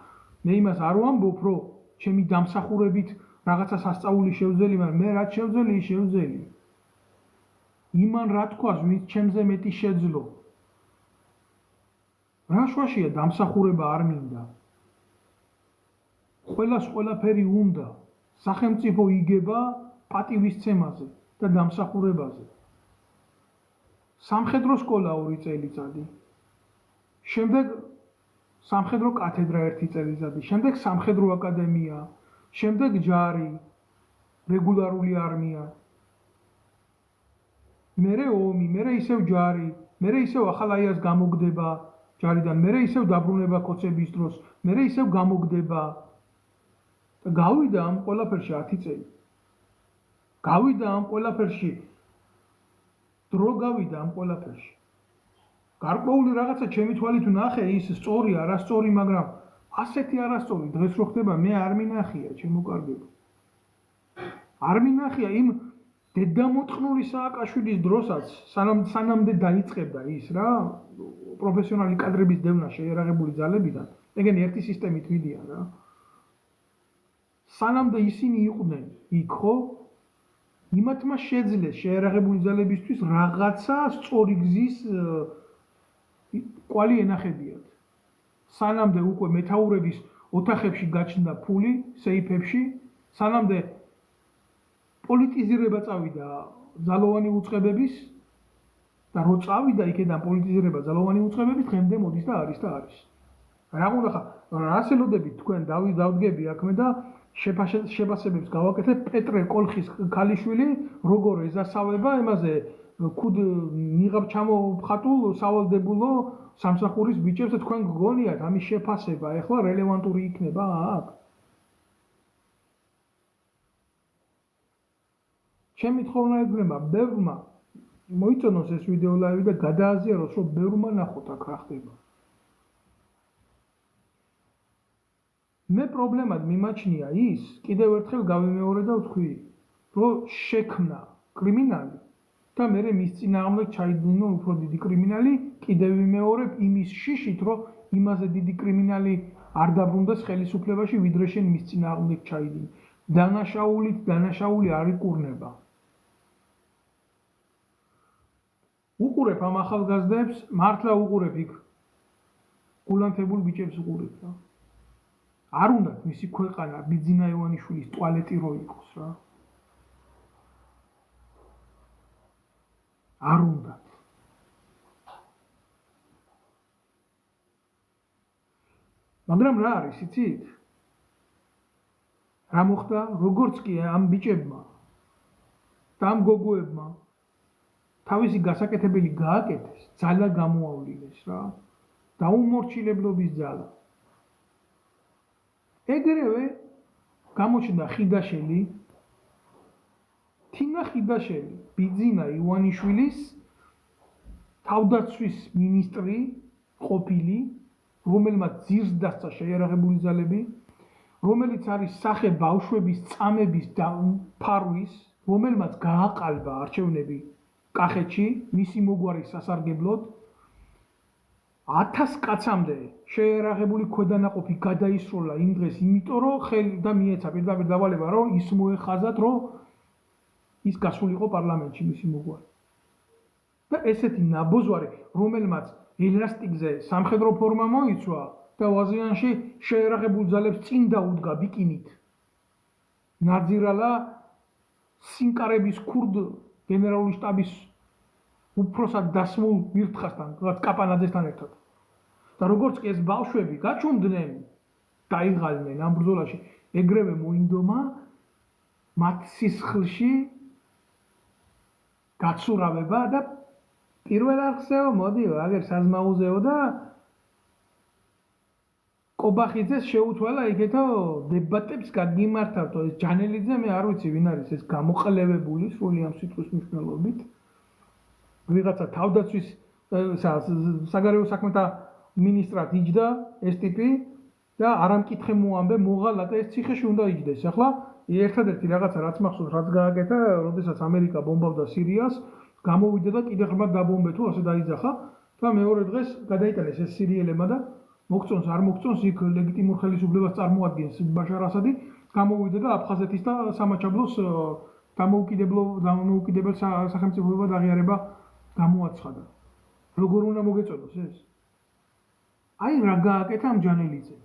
მე იმას არ ვამბობ, რომ ჩემი დამსახურებით რაღაცა სასწაული შევძელი, მაგრამ მე რაც შევძელი, შევძელი. იმან რა თქვას, ვინც ჩემზე მეტი შეძლო. რა შვაშია დამსახურება არ მინდა. ყველას ყველაფერი უნდა. სახელმწიფო იგება პატივისცემაზე და დამსახურებაზე. სამხედრო სკოლა 2 წელიწადი. შემდეგ სამხედრო კათედრა 1 წელიწადი. შემდეგ სამხედრო აკადემია. შემდეგ ჯარი, რეგულარული არმია. მერე ომი, მერე ისევ ჯარი, მერე ისევ ახალაიას გამოგდება ჯარიდან, მერე ისევ დაბრუნება ქოცების დროს, მერე ისევ გამოგდება. გავიდა ამ ყველაფერში 10 წელი. გავიდა ამ ყველაფერში. დრო გავიდა ამ ყველაფერში. გარკვეული რაღაცა ჩემი თვალით ვნახე, ის სწორი, არასწორი, მაგრამ ასეთი არასწორი დღეს რო ხდება, მე არ მინახია, ჩემო კარგებო. არ მინახია იმ დედამოწყნული სააკაშვილის დროსაც, სანამდე დაიწყებდა ის რა, პროფესიონალი კადრების დევნა შეიარაღებული ძალებიდან, ეგენი ერთი სისტემით მიდიან რა. სანამდე ისინი იყვნენ იქ, ხო? იმათმა შეძლეს შეიარაღებული ძალებისთვის რაღაცა სწორი გზის კვალი ენახებიათ. სანამდე უკვე მეთაურების ოთახებში გაჩნდა ფული, სეიფებში, სანამდე პოლიტიზირება წავიდა ძალოვანი უწყებების და რო წავიდა იქედან პოლიტიზირება ძალოვანი უწყებების, დღემდე მოდის და არის და არის. რა უნდა ხა, რას ელოდებით თქვენ დავდგები აქვე და შეფასებებს გავაკეთებ პეტრე კოლხის ქალიშვილი როგორ ეზასავება იმაზე ქუდ ნიღაბ ჩამოხატულ სავალდებულო სამსახურის ბიჭებს და თქვენ გგონიათ ამის შეფასება ეხლა რელევანტური იქნება აქ? ჩემი თხოვნა ეგრევა, ბევრმა მოიწონოს ეს ვიდეო ლაივი და გადააზიაროს, რომ ბევრმა ნახოთ აქ რა ხდება. მე პრობლემად მიმაჩნია ის, კიდევ ერთხელ გავიმეორე და ვთქვი, რომ შექმნა კრიმინალი და მერე მის წინააღმდეგ ჩაიდინო უფრო დიდი კრიმინალი, კიდევ ვიმეორებ იმის შიშით, რომ იმაზე დიდი კრიმინალი არ დაბრუნდეს ხელისუფლებაში, ვიდრე შენ მის წინააღმდეგ ჩაიდინე. დანაშაული არ იკურნება. უყურებ ამ ახალგაზრდებს, მართლა უყურებ იქ გულანთებულ ბიჭებს უყურებ რა. არ უნდათ მისი ქვეყანა ბიძინა ივანიშვილის ტუალეტი რო იყოს რა. არ უნდათ. მაგრამ რა არის, იცით? რა მოხდა, როგორც კი ამ ბიჭებმა და ამ გოგოებმა თავისი გასაკეთებელი გააკეთეს, ძალა გამოავლინეს რა. დაუმორჩილებლობის ძალა. ეგრევე გამოჩნდა ხიდაშელი, თინა ხიდაშელი, ბიძინა ივანიშვილის თავდაცვის მინისტრი ყოფილი, რომელმაც ძირს დასცა შეიარაღებული ძალები, რომელიც არის სახე ბავშვების წამების და ფარვის, რომელმაც გააყალბა არჩევნები კახეთში, მისი მოგვარის სასარგებლოდ, 1000 კაცამდე შეიარაღებული ქვედანაყოფი გადაისროლა იმ დღეს, იმიტომ რომ ხელი და მიეცა პირდაპირ დავალება, რომ ის მოეხაზათ, რომ ის გასულიყო პარლამენტში მისი მოგვარი. და ესეთი ნაბოზვარი, რომელმაც ელასტიკზე სამხედრო ფორმა მოიცვა და ვაზიანში შეიარაღებულ ძალებს წინ დაუდგა ბიკინით. ნაძირალა სინკარების ქურდ გენერალური შტაბის უფროსად დასმულ ვირთხასთან, კაპანაძესთან ერთად. და როგორც კი ეს ბავშვები გაჩუმდნენ, დაიღალნენ ამ ბრძოლაში, ეგრევე მოინდომა მათ სისხლში გაცურავება და პირველ არხზეო მოდიო, აგერ საზმაუზეო და კობახიძეს შეუთვალა იქეთო დებატებს გაგიმართავთო. ეს ჯანელიძე მე არ ვიცი ვინ არის, ეს გამოყლევებული სრული ამ სიტყვის მნიშვნელობით. ვიღაცა თავდაცვის საგარეო საქმეთა მინისტრად იჯდა ეს ტიპი და არამკითხე მოამბე მოღალა და ეს ციხეში უნდა იჯდეს. ახლა ერთადერთი რაღაცა რაც მახსოვს რაც გააკეთა, როდესაც ამერიკა ბომბავდა სირიას, გამოვიდა და კიდე ღრმად დაბომბე თუ ასე დაიძახა და მეორე დღეს გადაიტანეს ეს სირიელებმა და მოგწონს არ მოგწონს იქ ლეგიტიმურ ხელისუფლებას წარმოადგენს ბაშარ ასადი, გამოვიდა და აფხაზეთის და სამაჩაბლოს დამოუკიდებელ სახელმწიფოებად აღიარება გამოაცხადა. როგორ უნდა მოგეწონოს ეს? აი რა გააკეთა ამ ჯანელიძემ.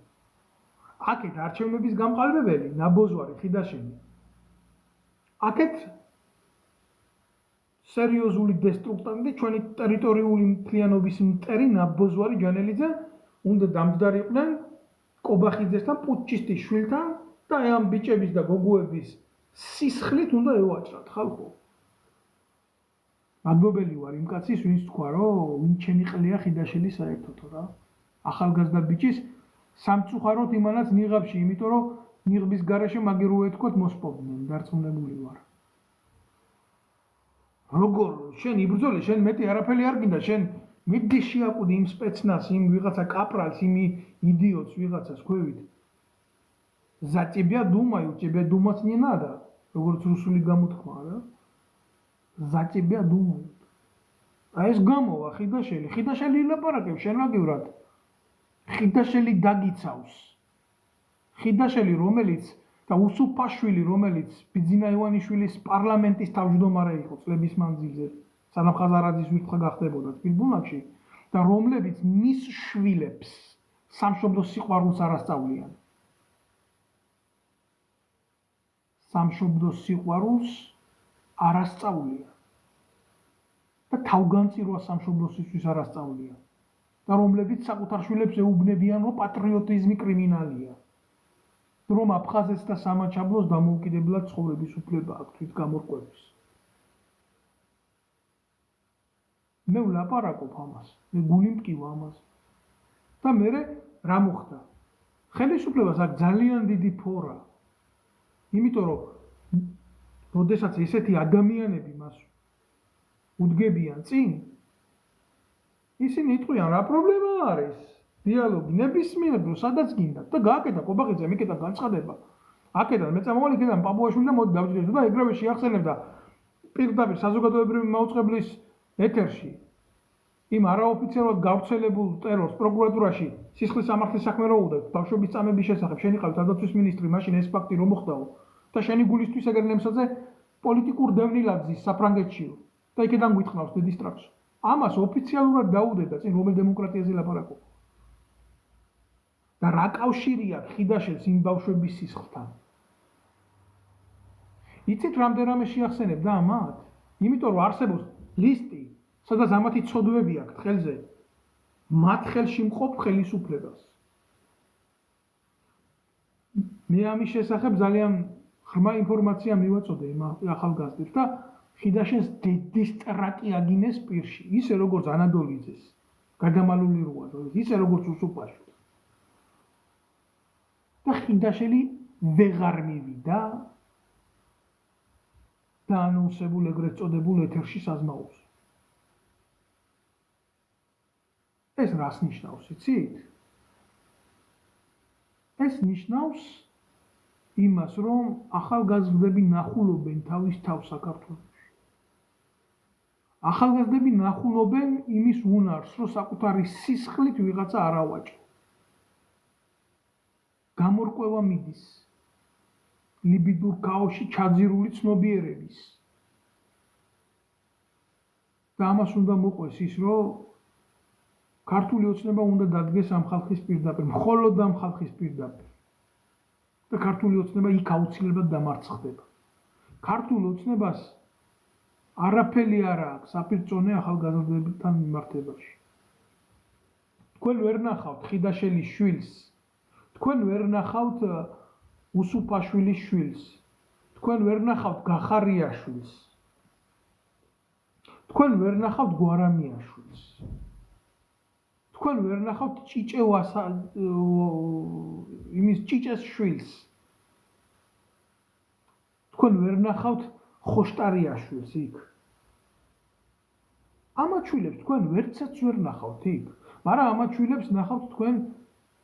აქეთ არჩევნების გამყალბებელი ნაბოძვარი ხიდაშენი. აქეთ სერიოზული დესტრუქტანტი ჩვენი ტერიტორიული მთლიანობის მტერი ნაბოძვარი ჯანელიძე უნდა დამჯდარიყვნენ კობახიძესთან პუტჩისტის შვილთან და ამ ბიჭების და გოგოების სისხლით უნდა ევაჭრათ ხალხო. მადლობელი ვარ იმ კაცის ვინც თქვა რომ ვინ ჩემი ყლია ხიდაშელი საერთოდ რა. ახალგაზრდა ბიჭის სამწუხაროდ იმანაც ნიღაბში, იმიტომ რომ ნიღბის გარეშე მაგერ უეთქვათ მოსპობდნენ, დარწმუნებული ვარ. როგორ შენ იბრძოლე, შენ მეტი არაფერი არ გინდა, შენ მიდი შეაკუდი იმ სპეცნას, იმ ვიღაცა კაპრალს, იმ იდიოტს ვიღაცას ქვევით. За тебя думаю, тебя думать не надо. როგორც რუსული გამოთქმა რა. За тебя думаю. აი ეს გამოვა ხიდაშელი, ხიდაშელი ილაპარაკებს შენაგივრად. ხიდაშელი დაგიცავს. ხიდაშელი რომელიც და უსუფაშვილი რომელიც ბიძინა ივანიშვილის პარლამენტის თავმჯდომარე იყო წლების მანძილზე, სანამ ხაზარაძის ვირთხა გახდებოდა თბილბუნაკში და რომლებიც მის შვილებს სამშობლოს სიყვარულს არ ასწავლიან. სამშობლოს სიყვარულს არ ასწავლიან. და თავგანწირვას სამშობლოსთვის არ ასწავლიან. და რომლებიც საკუთარ შვილებს ეუბნებიან, რომ პატრიოტიზმი კრიმინალია. რომ აფხაზეთს და სამაჩაბლოს დამოუკიდებლად ცხოვრების უფლება აქვს თვით გამორკვევის. მე ვლაპარაკობ ამას, მე გული მტკივა ამას. და მე რა მოხდა? ხელისუფლებას აქვს ძალიან დიდი ფორა. იმიტომ რომ როდესაც ესეთი ადამიანები მას უდგებიან წინ, ისინი იტყვიან რა პრობლემა არის? დიალოგი ნებისმიერ დროს სადაც გინდა და გააკეთა კობახიძემ იქიდან განცხადება. აქედან მეწამოვალი იქიდან პაპუაშვილი და მოდი დავჭირდეთ და ეგრევე შეახსენებდა პირდაპირ საზოგადოებრივი მაუწყებლის ეთერში იმ არაოფიციალურად გავრცელებულ ტერორს პროკურატურაში სისხლის სამართლის საქმე რო უდევთ ბავშვების წამების შესახებ შენ იყავი თავდაცვის მინისტრი მაშინ ეს ფაქტი რომ მოხდაო და შენი გულისთვის ეგერ ნემსაძე პოლიტიკურ დევნილად ზის საფრანგეთშიო და იქიდან გვითხრავს დიდი სტრაქს. ამას ოფიციალურად დაუდედა წინ რომელ დემოკრატიაზე ლაპარაკობ. და რა კავშირია ხიდაშელს იმ ბავშვების სისხლთან? იცით რამდენიმე შეახსენებდა ამათ? იმიტომ რომ არსებობს ლისტი, სადაც ამათი ცოდვები აქვს ხელზე. მათ ხელში მყოფ ხელისუფლებას. მე ამის შესახებ ძალიან ღრმა ინფორმაცია მივაწოდე იმ ახალგაზრდებს და ხიდაშენს დიდი სტრატი აგინეს პირში, ისე როგორც ანადოლიძეს, გადამალული როა, ისე როგორც უსუფაშვილს. და ხიდაშელი ვეღარ მივიდა და ანონსებულ ეგრეთ წოდებულ ეთერში საზმაობს. ეს რას ნიშნავს, იცით? ეს ნიშნავს იმას, რომ ახალგაზრდები ნახულობენ თავის თავს საქართველოში. ახალგაზრდები ნახულობენ იმის უნარს, რომ საკუთარი სისხლით ვიღაცა არ ავაჭრო. გამორკვევა მიდის ლიბიდურ ქაოსში ჩაძირული ცნობიერების. და ამას უნდა მოყვეს ის, რომ ქართული ოცნება უნდა დადგეს ამ ხალხის პირდაპირ, მხოლოდ ამ ხალხის პირდაპირ. და ქართული ოცნება იქ აუცილებლად დამარცხდება. ქართულ ოცნებას არაფერი არ აქვს საპირწონე ახალგაზრდებთან მიმართებაში. თქვენ ვერ ნახავთ ხიდაშელის შვილს, თქვენ ვერ ნახავთ უსუფაშვილის შვილს, თქვენ ვერ ნახავთ გახარიაშვილს, თქვენ ვერ ნახავთ გვარამიაშვილს, თქვენ ვერ ნახავთ იმის ჭიჭეს შვილს, თქვენ ვერ ნახავთ ხოშტარიაშვილს იქ. ამათ შვილებს თქვენ ვერცაც ვერ ნახავთ იქ, მაგრამ ამათ შვილებს ნახავთ თქვენ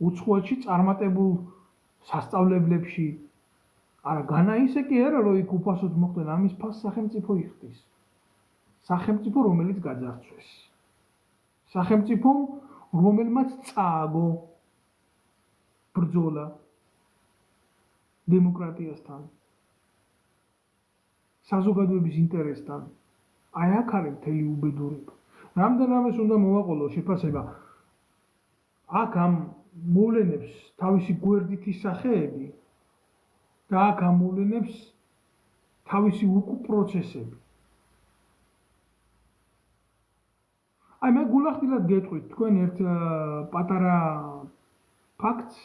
უცხოეთში წარმატებულ სასწავლებლებში, არა, განა ისე კი არა, რომ იქ უფასოდ მოხდნენ, ამის ფასს სახელმწიფო იხდის. სახელმწიფო, რომელიც გაძარცვეს. სახელმწიფო, რომელმაც წააგო ბრძოლა დემოკრატიასთან, საზოგადოების ინტერესთან. აი აქ არის მთელი უბედურება. რამდენადაც უნდა მოვაყოლო შეფასება. აქ ამ მოვლენებს თავისი გვერდითი სახეები და აქ ამ მოვლენებს თავისი უკუ პროცესები. აი მე გულახდილად გეტყვით თქვენ ერთ პატარა ფაქტს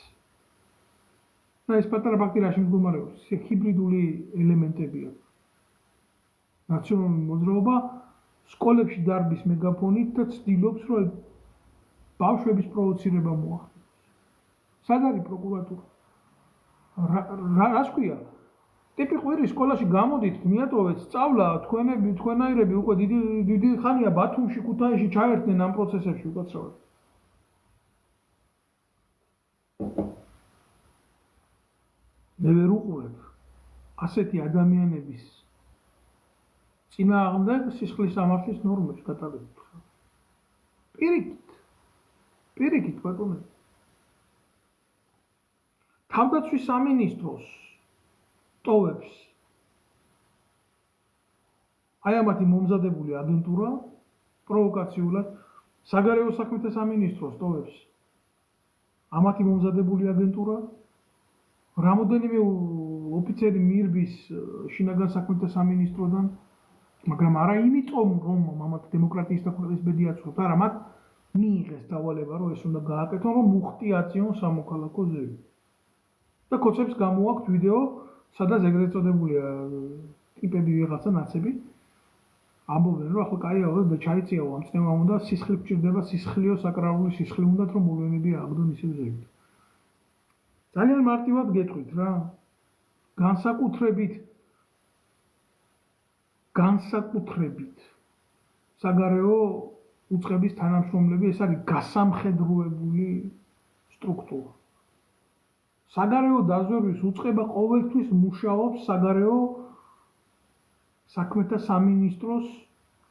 და ეს პატარა ფაქტი რაში მდგომარეობს? ჰიბრიდული ელემენტები აქვს. ნაციონალური მოძრაობა სკოლებში დარბის მეგაფონით და ცდილობს, რომ ბავშვების პროვოცირება მოახდინოს. სად არის პროკურატურა? რას ქვია? ტიპი ყვირი სკოლაში გამოდით, მიატოვეთ სწავლა, თქვენაირები უკვე დიდი ხანია ბათუმში, ქუთაისში ჩაერთნენ ამ პროცესებში უკაცრავად. მე ვერ უყურებ ასეთი ადამიანების წინააღმდეგ სისხლის სამართლის ნორმებს გატარებით. პირიქით ბატონო. თავდაცვის სამინისტროს ტოვებს აი ამათი მომზადებული აგენტურა პროვოკაციულად, საგარეო საქმეთა სამინისტროს ტოვებს ამათი მომზადებული აგენტურა, რამოდენიმე ოფიცერი მიირბის შინაგან საქმეთა სამინისტროდან, მაგრამ არა იმიტომ, რომ ამათ დემოკრატიის და ქვეყნის ბედი აცხოვროთ, არა, მათ მიიღეს დავალება, რომ ეს უნდა გააკეთონ, რომ მუხტიაციონ სამოქალაქო ზევი. და კოცებს გამოაქვთ ვიდეო, სადაც ეგრეთ წოდებულია ტიპები ვიღაცა ნაცები. ამბობენ, რომ ახლა კაია, და ჩაიწიაო ამ წნევამ უნდა სისხლი გჭირდება, სისხლიო საკრალური სისხლი უნდათ, რომ მოვლენები ააგდონ ისევ ზევით. ძალიან მარტივად გეტყვით რა. განსაკუთრებით საგარეო უწყების თანამშრომლები, ეს არის გასამხედროებული სტრუქტურა. საგარეო დაზვერვის უწყება ყოველთვის მუშაობს საგარეო საქმეთა სამინისტროს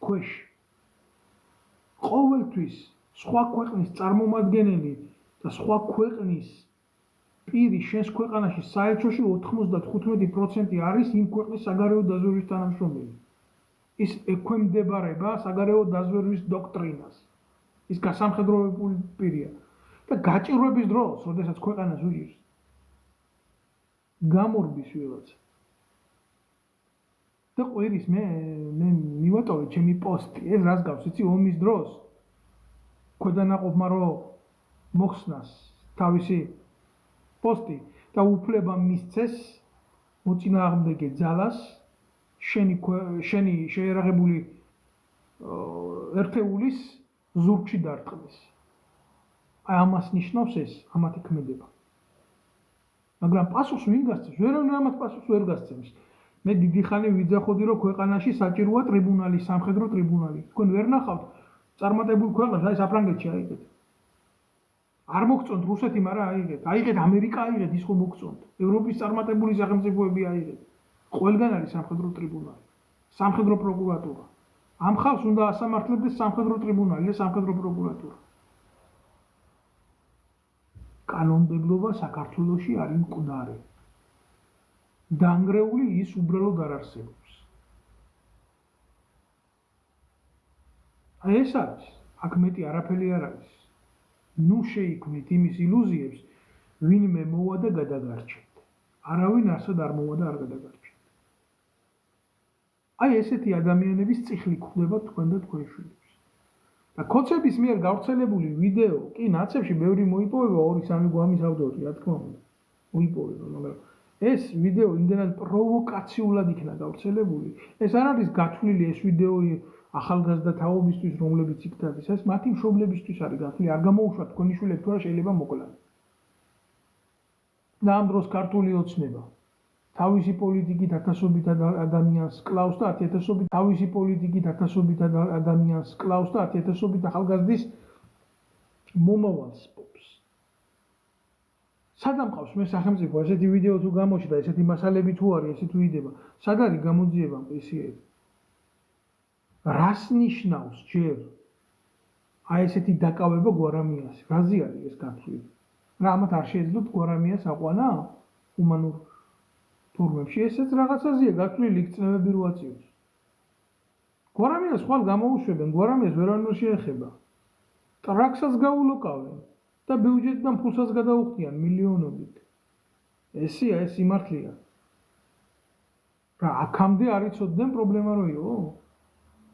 ქვეშ. ყოველთვის სხვა ქვეყნის წარმომადგენელი და სხვა ქვეყნის პირი შენს ქვეყანაში საელჩოში 95% არის იმ ქვეყნის საგარეო დაზვერვის თანამშრომელი. ის ექვემდებარება საგარეო დაზვერვის დოქტრინას. ის გასამხედროებული პირია. და გაჭირვების დროს, როდესაც ქვეყანას უჭირს, გამორბის ვიღაცა. და ყვირის მე მივატოვე ჩემი პოსტი, ეს რას გავს, იცი, ომის დროს ქვედანაყოფმა რომ მოხსნას თავისი პოსტი და უფლება მისცეს მოწინააღმდეგე ძალას შენი შეერაღებული ერთეულის ზურგში დარტყმის. აი ამას ნიშნავს ეს ამათი ქმედება. მაგრამ პასუხს ვინ გასცემს? ვერავინ ამათ პასუხს ვერ გასცემს. მე დიდი ხანი ვიძახოდი, რომ ქვეყანაში საჭიროა ტრიბუნალი, სამხედრო ტრიბუნალი. თქვენ ვერ ნახავთ წარმატებულ ქვეყანას, აი საფრანგეთში აიღეთ. არ მოგწონთ რუსეთი, მაგრამ აიღეთ ამერიკა აიღეთ, ის ხო მოგწონთ. ევროპის წარმატებული სახელმწიფოები აიღეთ. ყველგან არის სამხედრო ტრიბუნალი, სამხედრო პროკურატურა. ამ ხალხს უნდა ასამართლებდეს სამხედრო ტრიბუნალი და სამხედრო პროკურატურა. კანონმდებლობა საქართველოში არის მკვდარი. დანგრეული ის უბრალოდ არ არსებობს. აი ეს არის, აქ მეტი არაფერი არ არის. ნუ შეიქმნით იმის ილუზიებს, ვინმე მოვა და გადაგარჩენთ. არავინ არსად არ მოვა და არ გადაგარჩენთ. აი ესეთი ადამიანების წიხლი გვხვდება თქვენ და თქვენ შვილებს. და კოცების მიერ გავრცელებული ვიდეო, კი ნაცებში ბევრი მოიპოვება 2-3 გვამის ავტორი, რა თქმა უნდა. მოიპოვება, მაგრამ ეს ვიდეო იმდენად პროვოკაციულად იქნა გავრცელებული. ეს არ არის გათვლილი ეს ვიდეო ახალგაზრდა თაობისთვის, რომლებიც იქ დადის, ეს მათი მშობლებისთვის არის გათვლილი, არ გამოუშვათ თქვენი შვილები თუ რა შეიძლება მოკლან. და ამ დროს ქართული ოცნება თავისი პოლიტიკით ათასობით ადამიანს კლავს და 10,000 თავისი პოლიტიკით ათასობით ადამიანს კლავს და 10,000 ახალგაზრდის მომავალს პოპს. სადამ ყავს მე სახელმწიფო ესეთი ვიდეო თუ გამოჩნდა, ესეთი მასალები თუ არის, ესე თუ იდება, სად არის გამოძიება მყისიერი? რას ნიშნავს ჯერ აი ესეთი დაკავება გვარამიას? რაზე არის ეს გათვლილი? რა ამათ არ შეეძლოთ გვარამიას აყვანა ჰუმანურ ფორმებში? ესეც რაღაცაზეა გათვლილი, იქ წნევები რო აწიოს. გვარამიას ხვალ გამოუშვებენ, გვარამიას ვერავინ არ შეეხება. ტრაქსაც გაულოკავენ და ბიუჯეტიდან ფულსაც გადაუხდიან მილიონობით. ესეა, ეს სიმართლეა. რა აქამდე არ იცოდნენ პრობლემა რო იყო?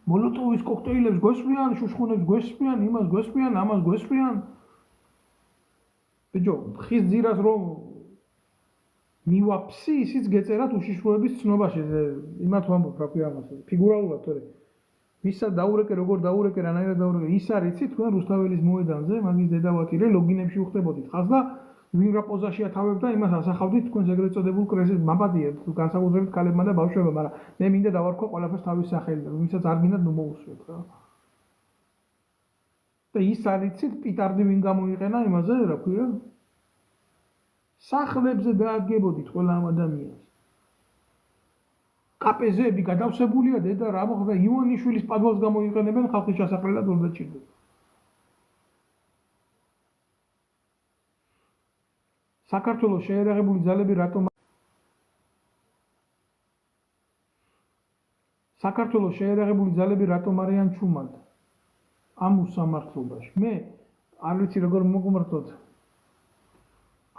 მოლოტოვის კოქტეილებს გვესვიან, შუშხუნებს გვესვიან, იმას გვესვიან, ამას გვესვიან. ბიჭო, ხის ძირას რომ მივაფსი, ისიც გეწერათ უშიშროების ცნობაში. იმათ ვამბობ, რა ქვია ამას, ფიგურალურად თორე. ვისა დაურეკე, როგორ დაურეკე, რანაირად დაურეკე, ის არ იცით თქვენ რუსთაველის მოედანზე, მაგის დედავატირე ლოგინებში უხდებოდით ხაზ და ვინ რა პოზაშია თავებდა, იმას ასახავდით თქვენს ეგრეთ წოდებულ კრეზის მაპატიეთ, განსაკუთრებით ქალებმა და ბავშვებმა, მაგრამ მე მინდა დავარქვა ყველაფერს თავის სახელიდან, ვისაც არ გინდათ ნუ მოусვეთ რა. და ის არ იცით პიტარდი ვინ გამოიყენა იმაზე, რა ქვია? სახლებზე დაადგებოდით ყველა ამ ადამიანს. კაპეზები გადავსებულია დედა რა მოხდა ივანიშვილის პადვალს გამოიყენებენ ხალხის ჩასაყრელად ვერ დაჭირდება. საქართველოს შეერაღებული ძალები რატომ საქართველოს შეერაღებული ძალები რატომ არიან ჩუმად ამ უსამართლობაში? მე არ ვიცი როგორ მოგმართოთ.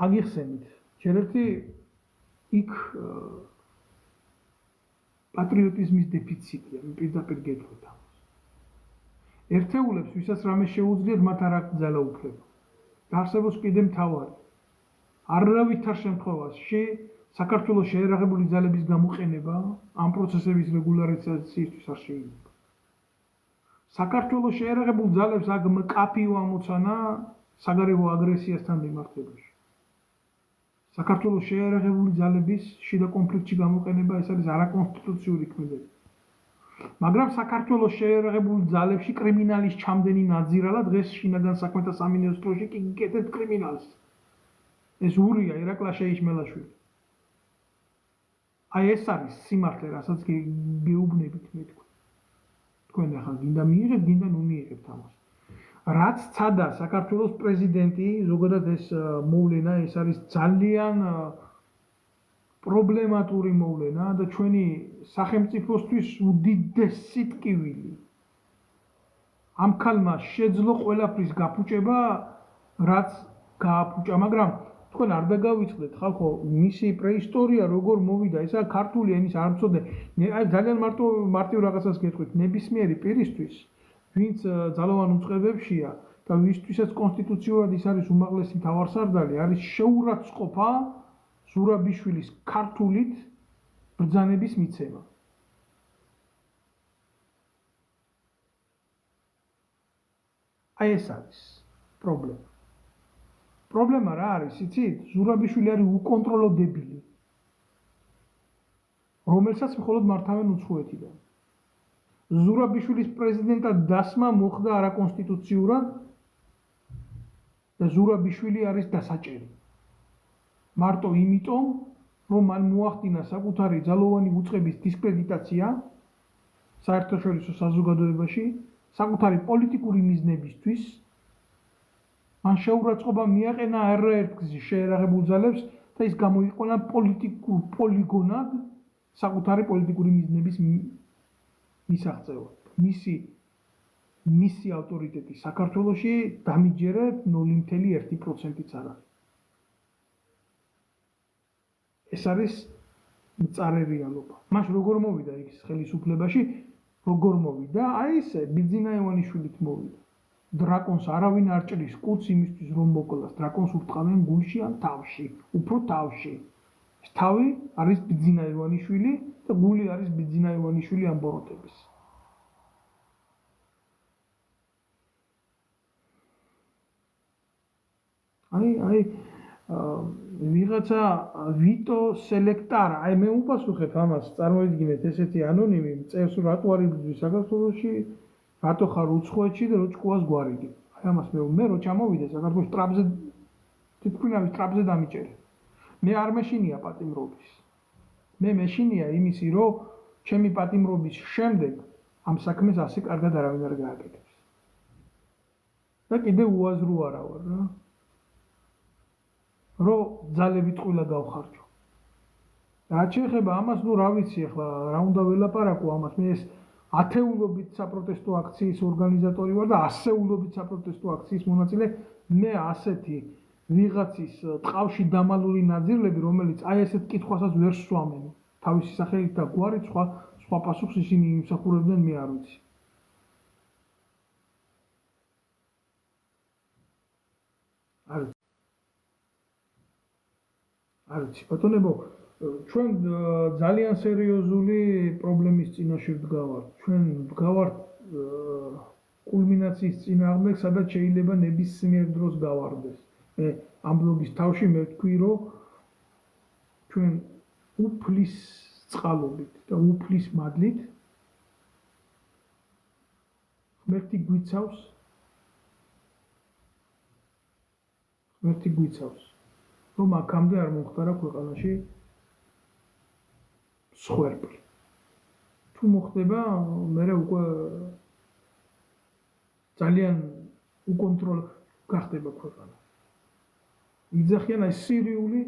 აგიხსენით, ჯერ ერთი იქ პატრიოტიზმის დეფიციტია, მე პირდაპირ გეტყვით ამას. ერთეულებს, ვისაც რამე შეუძლიათ, მათ არ აქვთ ძალაუფლება. არსებობს კიდე მთავარი. არავითარ შემთხვევაში საქართველოს შეერაღებული ძალების გამოყენება ამ პროცესების რეგულარიზაციისთვის არ შეიძლება. საქართველოს შეერაღებულ ძალებს აქ მკაფიო ამოცანა საგარეო აგრესიასთან მიმართებაში. საქართველოს შეერაღებული ძალების შიდა კონფლიქტში გამოყენება ეს არის არაკონსტიტუციური ქმედება. მაგრამ საქართველოს შეერაღებული ძალებში კრიმინალის ჩამდენი ნაძირალა დღეს შინაგან საქმეთა სამინისტროში კი გიკეთებთ კრიმინალს. ეს ურია ირაკლი შეიშმელაშვილი. აი ეს არის სიმართლე, რასაც გეუბნებით მე თქვენ. თქვენ ახლა გინდა მიიღებთ, გინდა ნუ მიიღებთ ამას. რაც ცადა საქართველოს პრეზიდენტი, ზოგადად ეს მოვლენა, ეს არის ძალიან პრობლემატური მოვლენა და ჩვენი სახელმწიფოსთვის უდიდესი ტკივილი. ამ ქალმა შეძლო ყველაფრის გაფუჭება, რაც გააფუჭა, მაგრამ თქვენ არ დაგავიწყდეთ ხალხო, მისი პრეისტორია როგორ მოვიდა, ესა ქართული ენის არ მწოდე. აი ძალიან მარტივ რაღაცას გეტყვით, ნებისმიერი პირისთვის, ვინც ძალოვან უწყებებშია და ვისთვისაც კონსტიტუციურად ის არის უმაღლესი მთავარსარდალი, არის შეურაცხყოფა ზურაბიშვილის ქართულით ბრძანების მიცემა. აი ეს არის პრობლემა. პრობლემა რა არის, იცით? ზურაბიშვილი არის უკონტროლო დებილი, რომელსაც მხოლოდ მართავენ უცხოეთიდან. ზურაბიშვილის პრეზიდენტად დასმა მოხდა არაკონსტიტუციურად და ზურაბიშვილი არის დასაჭერი. მარტო იმიტომ, რომ მან მოახდინა საკუთარი ძალოვანი უწყების დისკრედიტაცია საერთაშორისო საზოგადოებაში, საკუთარი პოლიტიკური მიზნებისთვის, მან შეურაცხყოფა მიაყენა არაერთ გზის შეერაღებულ ძალებს და ის გამოიყენა პოლიტიკურ პოლიგონად საკუთარი პოლიტიკური მიზნების მისაღწევად. მისი ავტორიტეტი საქართველოში დამიჯერეთ 0.1%-იც არ არის. ეს არის მწარე რეალობა. მას როგორ მოვიდა ის ხელისუფლებაში, როგორ მოვიდა? აი ესე ბიძინა ივანიშვილით მოვიდა. დრაკონს არავინ არ ჭრის კუც იმისთვის რომ მოკლას. დრაკონს ურტყამენ გულში ან თავში, უფრო თავში. ეს თავი არის ბიძინა ივანიშვილი და გული არის ბიძინა ივანიშვილი ამ ბოროტების. აი ვიღაცა ვიტო სელექტარა, აი მე უპასუხებ ამას, წარმოიდგინეთ ესეთი ანონიმი წევს რატო არ იბრძვის საქართველოში, რატო ხარ უცხოეთში და რო ჭკუას გვარიდი. აი ამას მე რო ჩამოვიდე საქართველოს ტრაპზე თვითმფრინავის ტრაპზე დამიჭერე. მე არ მეშინია პატიმრობის. მე მეშინია იმისი, რომ ჩემი პატიმრობის შემდეგ ამ საქმეს ასე კარგად არავინ არ გააკეთებს. და კიდე უაზრო არა ვარ რა. რომ ძალებით ყველა გავხარჯო. რაც შეეხება ამას, ნუ რა ვიცი ახლა რა უნდა ველაპარაკო ამას, მე ეს ათეულობით საპროტესტო აქციის ორგანიზატორი ვარ და ასეულობით საპროტესტო აქციის მონაწილე, მე ასეთი ვიღაცის ტყავში დამალული ნაძირლები, რომელიც აი ესეთ კითხვასაც ვერ სვამენ. თავისი სახელით და გვარით სხვა პასუხს ისინი იმსახურებდნენ, მე არ ვიცი. არ ვიცი, ბატონებო, ჩვენ ძალიან სერიოზული პრობლემის წინაშე ვდგავართ. ჩვენ ვდგავართ კულმინაციის წინააღმდეგ, სადაც შეიძლება ნებისმიერ დროს გავარდეს. მე ამ ბლოგის თავში მე ვთქვი, რომ ჩვენ უფლის წყალობით და უფლის მადლით ღმერთი გვიცავს, რომ აქამდე არ მომხდარა ქვეყანაში მსხვერპლი. თუ მოხდება, მე უკვე ძალიან უკონტროლო გახდება ქვეყანა. იძახიან აი სირიული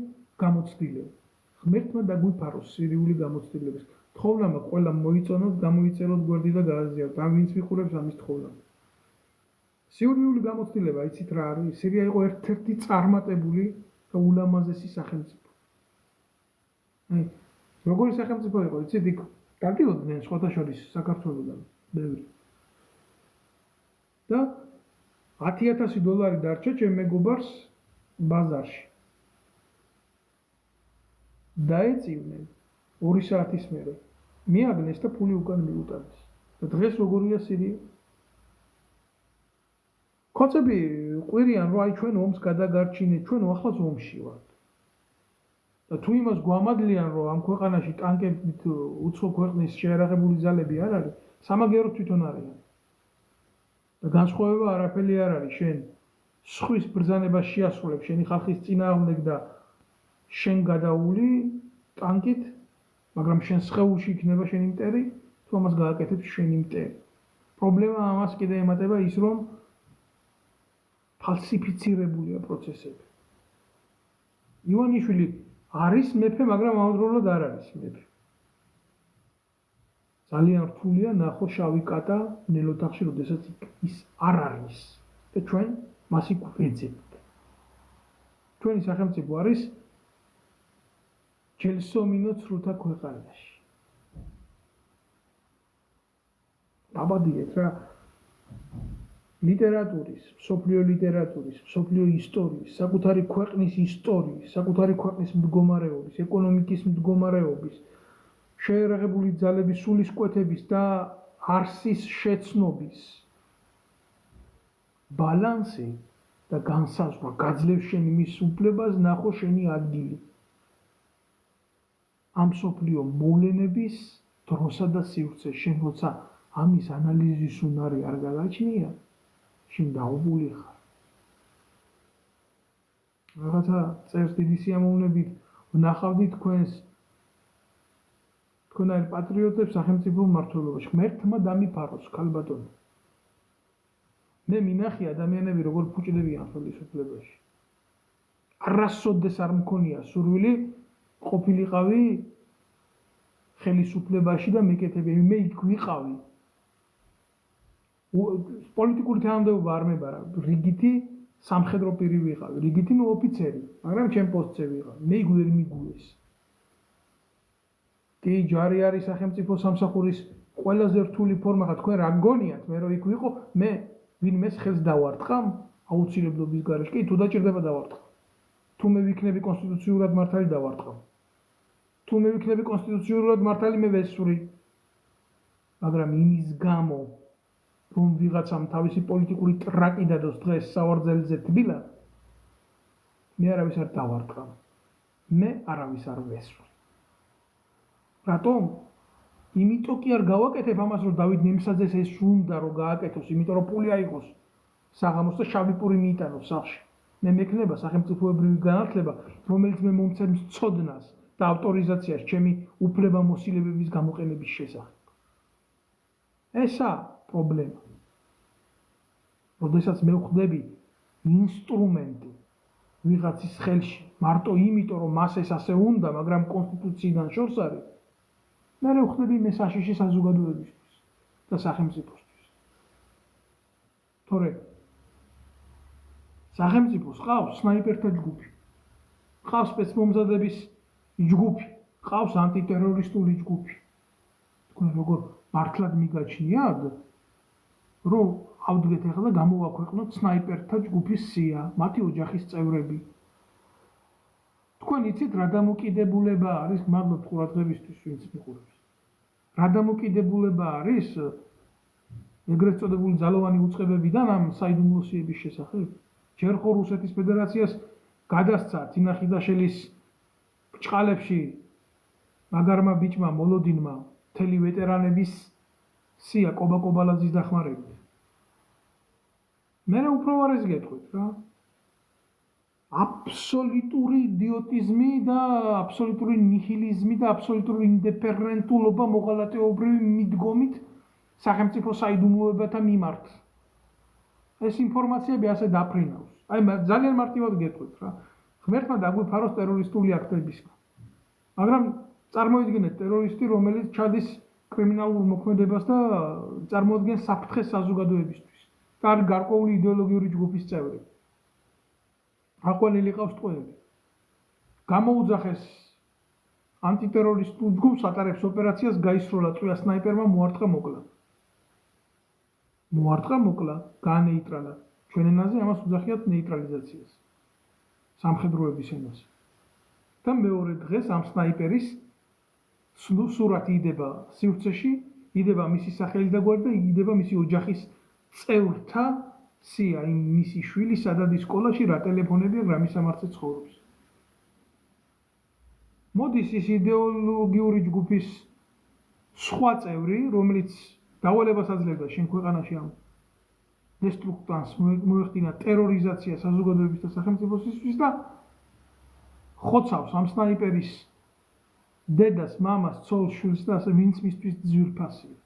გამოცდილება. ღმერთმა დაგვიფაროს სირიული გამოცდილების. თხოვნა ყველა მოიწონოთ, გამოიწეროთ გვერდი და გააზიაროთ. ან ვინც მიყურებს ამის თხოვნა. სირიული გამოცდილება, იცით რა არის? სირია იყო ერთ-ერთი წარმატებული და ულამაზესი სახელმწიფო. აი, როგორი სახელმწიფო იყო, იცით, იქ დადიოდნენ სხვათა შორის საქართველოსთან ბევრი. და $10,000 დარჩა ჩემ მეგობარს ბაზარში. დაეწივნენ 2 საათის მერე. მიაგნეს და ფული უკან მიუტანეს. და დღეს როგორია სირია? კოცები ყვირიან, რომ აი ჩვენ ომს გადაგარჩინეთ, ჩვენ ახლა ომში ვართ. და თუ იმას გვამადლიან, რომ ამ ქვეყანაში ტანკებით უცხო ქვეყნის შეიარაღებული ძალები არ არის, სამაგიეროდ თვითონ არიან. და განსხვავება არაფერი არ არის, შენ სხვის ბრძანებას შეასრულებ შენი ხალხის წინააღმდეგ და შენ გადაული ტანკით, მაგრამ შენ სხეულში იქნება შენი მტერი, თუ ამას გააკეთებს შენი მტერი. პრობლემა ამას კიდე ემატება ის, რომ ფალსიფიცირებულია პროცესები. ივანიშვილი არის მეფე, მაგრამ ამავდროულად არ არის მეფე. ძალიან რთულია ნახო შავი კატა ნელოთახში, როდესაც ის არ არის და ჩვენ მას იქ ვეძებთ. ჩვენი სახელმწიფო არის ჯელსომინო ცრუთა ქვეყანაში. აბადიეთ რა ლიტერატურის, მსოფლიო ლიტერატურის, მსოფლიო ისტორიის, საკუთარი ქვეყნის ისტორიის, საკუთარი ქვეყნის მდგომარეობის, ეკონომიკის მდგომარეობის, შეიარაღებული ძალების სულისკვეთების და არსის შეცნობის ბალანსი და განსაზღვრა გაძლევს შენი მის უფლებას, ნახო შენი ადგილი. ამ მსოფლიო მოვლენების დროსა და სივრცე, შენ როცა ამის ანალიზის უნარი არ გაგაჩნია, შენ დაუბული ხარ. რაღაცა წერს დიდი სიამოვნებით, ვნახავდი თქვენს თქვენაირ პატრიოტებს სახელმწიფო მმართველობაში. ღმერთმა დამიფაროს, ქალბატონო. მე მინახი ადამიანები როგორ ფუჭდებიან ხელისუფლებაში. არასოდეს არ მქონია სურვილი ყოფილიყავი ხელისუფლებაში და მეკეთები. მე იქ ვიყავი. პოლიტიკური თანამდებობა არ მებარა, რიგითი სამხედრო პირი ვიყავი, რიგითი ოფიცერი, მაგრამ ჩემ პოსტზე ვიყავი. მე იქ ვერ მიგულეს. კი, ჯარი არის სახელმწიფო სამსახურის ყველაზე რთული ფორმა, ხა თქვენ რა გგონიათ, მე რომ იქ ვიყო, მე ვინმეს ხელს დავარტყამ აუცილებლობის გარეშე. კი, თუ დაჭირდება დავარტყამ. თუ მე ვიქნები კონსტიტუციურად მართალი დავარტყამ. თუ მე ვიქნები კონსტიტუციურად მართალი მე ვესვრი. მაგრამ იმის გამო რომ ვიღაცამ თავისი პოლიტიკური ტრაკი დადოს დღეს სავარძელზე თბილა, მე არავის არ დავარტყამ. მე არავის არ ვესვრი. რატომ? იმიტომ კი არ გავაკეთებ ამას, რომ დავით ნემსაძეს ეს უნდა რომ გააკეთოს, იმიტომ რომ პული აიღოს საღამოს და შავი პური მიიტანოს სახლში. მე მექნება სახელმწიფოებრივი განათლება, რომელიც მე მომცემს ცოდნას და ავტორიზაციას ჩემი უფლებამოსილებების გამოყენების შესახებ. ესა პრობლემა. როდესაც მე ვხვდები ინსტრუმენტი ვიღაცის ხელში, მარტო იმიტომ, რომ მას ეს ასე უნდა, მაგრამ კონსტიტუციიდან შორს არის, მე ვხვდები მე საშიში საზოგადოებისთვის და სახელმწიფოსთვის. თორე სახელმწიფოს ყავს სნაიპერთა ჯგუფი, ყავს სპეცმომზადების ჯგუფი, ყავს ანტიტერორისტული ჯგუფი. თქვენ როგორ მართლად მიგაჩნიათ, რომ ავდგეთ ახლა გამოვაქვეყნოთ სნაიპერთა ჯგუფის სია, მათი ოჯახის წევრები. თქვენ იცით რა დამოკიდებულება არის, მადლობთ ყურადღებისთვის, ვინც მიყურებს. რა დამოკიდებულება არის ეგრეთ წოდებული ძალოვანი უწყებებიდან ამ საიდუმლოსიების შესახებ? ჯერ ხო რუსეთის ფედერაციას გადასცა თინა ხიდაშელის ბრჭყალებში მაგარმა ბიჭმა მოლოდინმა მთელი ვეტერანების სია კობა-კობალაძის დახმარებით. მე უფრო ვარეს გეტყვით რა. აბსოლუტური იდიოტიზმი და აბსოლუტური ნიჰილიზმი და აბსოლუტური ინდიფერენტულობა მოღალატეობრივი მიდგომით სახელმწიფო საიდუმლოებათა მიმართ. ეს ინფორმაციები ასე დაფრინავს. აი ძალიან მარტივად გეტყვით რა. ღმერთმა დაგვიფაროს ტერორისტული აქტებისგან. მაგრამ წარმოიდგინეთ ტერორისტი, რომელიც ჩადის კრიმინალურ მოქმედებას და წარმოადგენს საფრთხეს საზოგადოებისთვის. და არის გარკვეული იდეოლოგიური ჯგუფის წევრი. აყვანილი ყავს ტყვეები. გამოუძახეს ანტიტერორისტულ ჯგუფს ატარებს ოპერაციას, გაისროლა წვია სნაიპერმა, მოარტყა მოკლა. გაანეიტრალა. ჩვენ ენაზე ამას უძახიათ ნეიტრალიზაციას. სამხედროების ენაზე. და მეორე დღეს ამ სნაიპერის სურათი იდება სივრცეში, იდება მისი სახელი და გვარი და იდება მისი ოჯახის წევრთა სია, იმ მისი შვილი სადად ის სკოლაში, რა ტელეფონებია, რა მისამართზე ცხოვრობს. მოდის ის იდეოლოგიური ჯგუფის სხვა წევრი, რომელიც დავალებას აძლევდა შენ ქვეყანაში ამ დესტრუქტანს მოეხდინა ტერორიზაცია საზოგადოების და სახელმწიფოსთვის და ხოცავს ამ სნაიპერის დედას, მამას, ცოლს, შვილს და ასე ვინც მისთვის ძვირფასია.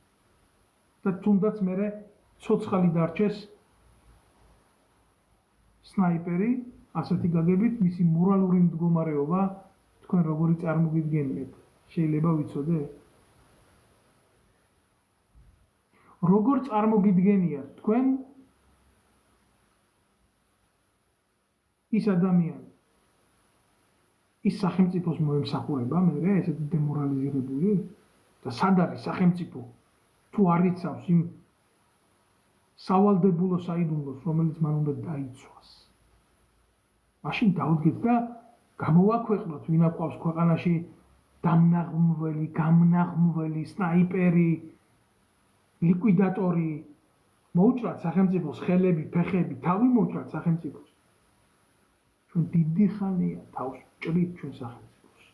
და თუნდაც მერე ცოცხალი დარჩეს სნაიპერი, ასეთი გაგებით მისი მორალური მდგომარეობა თქვენ როგორი წარმოგიდგენიათ? შეიძლება ვიცოდე? როგორ წარმოგიდგენიათ თქვენ ის ადამიანი? ის სახელმწიფოს მოემსახურება მერე ესეთი დემორალიზირებული და სად არის სახელმწიფო თუ არ იცავს იმ სავალდებულო საიდუმლოს, რომელიც მან უნდა დაიცვას. მაშინ დავდგეთ და გამოვაქვეყნოთ, ვინ აყვავს ქვეყანაში დამნაღმველი, გამნაღმველი, სნაიპერი, ლიკვიდატორი, მოუჭრათ სახელმწიფოს ხელები, ფეხები, თავი მოუჭრათ სახელმწიფოს. ჩვენ დიდი ხანია თავს ჭრით ჩვენ სახელმწიფოს.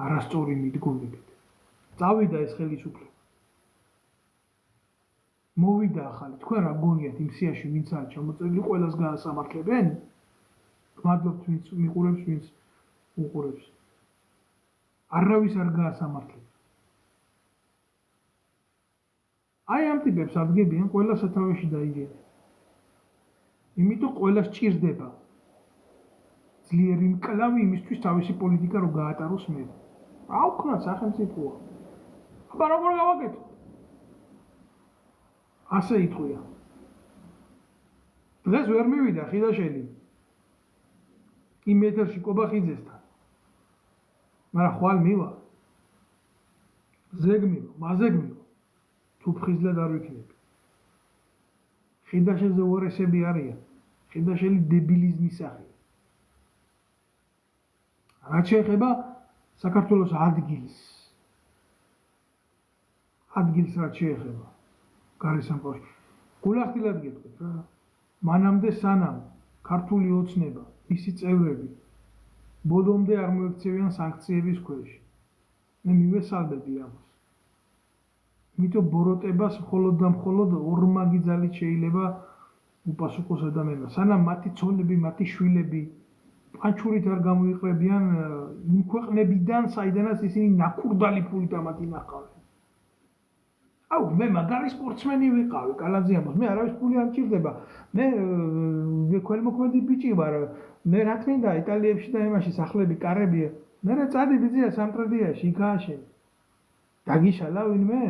არასწორი მიდგომებით. წავიდა ეს ხელისუფლება. მოვიდა ახალი, თქვენ რა გონიათ იმ სიაში ვინც არის ჩამოწერილი, ყველას გაასამართლებენ? მადლობთ ვინც მიყურებს, ვინც უყურებს. არავის არ გაასამართლებს. აი ამ ტიპებს ადგებიან ყველა სათავეში დაიგეთ. იმიტომ ყველა სჭირდება ძლიერი მკლავი იმისთვის თავისი პოლიტიკა რო გაატაროს მე. რა ვქნათ სახელმწიფოა. აბა როგორ გავაკეთო? ასე იტყვია. დღეს ვერ მივიდა ხიდაშელი იმ ეთერში კობახიძესთან. მაგრამ ხვალ მივა. ზეგმივა, მაზეგმივა. თუ ფხიზლად არ ვიქნები. ხიდაშელზე უარესები არიან. ხიდაშელი დებილიზმის სახეა. რაც შეეხება საქართველოს ადგილს რაც შეეხება გარესამყაროში. გულახდილად გეტყვით რა. მანამდე სანამ ქართული ოცნება, მისი წევრები ბოლომდე არ მოექცევიან სანქციების ქვეშ. მე მივესალმები ამას. იმიტომ ბოროტებას მხოლოდ და მხოლოდ ორმაგი ძალით შეიძლება უპასუხოს ადამიანმა, სანამ მათი ცოლები, მათი შვილები პანჩურით არ გამოიყრებიან იმ ქვეყნებიდან, საიდანაც ისინი ნაქურდალი ფულით ამათ ინახავენ. აუ, მე მაგარი სპორტსმენი ვიყავი, კალაძიამოს, მე არავის ფული არ მჭირდება. მე ქველმოქმედი ბიჭი ვარ. მე რა თქმა იტალიებში და იმაში სახლები, კარები, მე რა წადი ბიძია სამტრედიაში, იქ ააშენი. დაგიშალა ვინმე?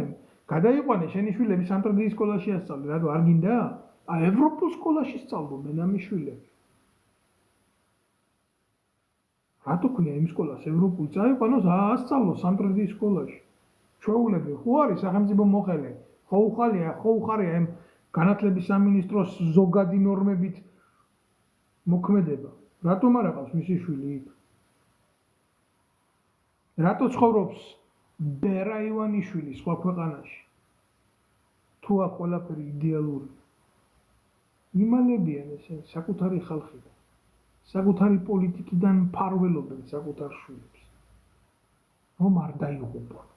გადაიყვანე შენი შვილები სამტრედიის სკოლაში ასწავლე, რატო არ გინდა? ევროპულ სკოლაში სწავლობენ ამის შვილები. რატო ქვია იმ სკოლას ევროპულ წაიყვანოს ასწავლოს სამტრედიის სკოლაში. ჩვეულები ხო არის სახელმწიფო მოხელე, ხო უხარია იმ განათლების სამინისტროს ზოგადი ნორმებით მოქმედება. რატომ არ აყავს მისი შვილი იქ? რატო ცხოვრობს ბერა ივანიშვილი სხვა ქვეყანაში? თუ აქ ყველაფერი იდეალური. იმალებიან ესენ საკუთარი ხალხიდან, საკუთარი პოლიტიკიდან მფარველობენ საკუთარ შვილებს. რომ არ დაიღუპონ.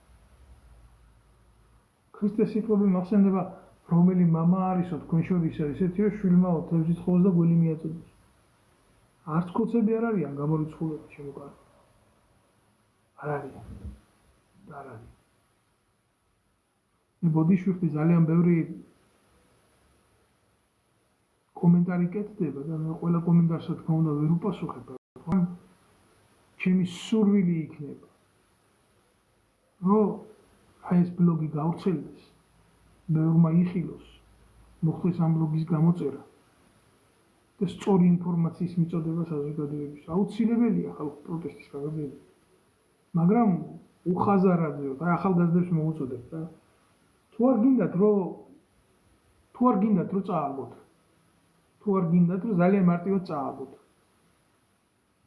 ქრისტეს სიტყვები მახსენდება, რომელი მამა არისო თქვენ შორის ესეთია შვილმაო თევზით ხოვს და გველი მიაწოდოს. არც ქოცები არ არიან გამორიცხულები შემოკარგული. არ არიან. არ არის. ბოდიშვილი ძალიან ბევრი კომენტარი კეთდება და მე ყველა კომენტარს რა თქმა უნდა ვერ უპასუხებ. ჩემი სურვილი იქნება. რომ აი ეს ბლოგი გავრცელდეს, ბევრმა იხილოს, მოხდეს ამ ბლოგის გამოწერა და სწორი ინფორმაციის მიწოდება საზოგადოებისთვის. აუცილებელია ხალხური პროტესტის გაგრძელება. მაგრამ უხაზარაძეოთ, აი ახალგაზრდებს მოუწოდებთ რა. თუ არ გინდათ რომ წააგოთ. თუ არ გინდათ რომ ძალიან მარტივად წააგოთ.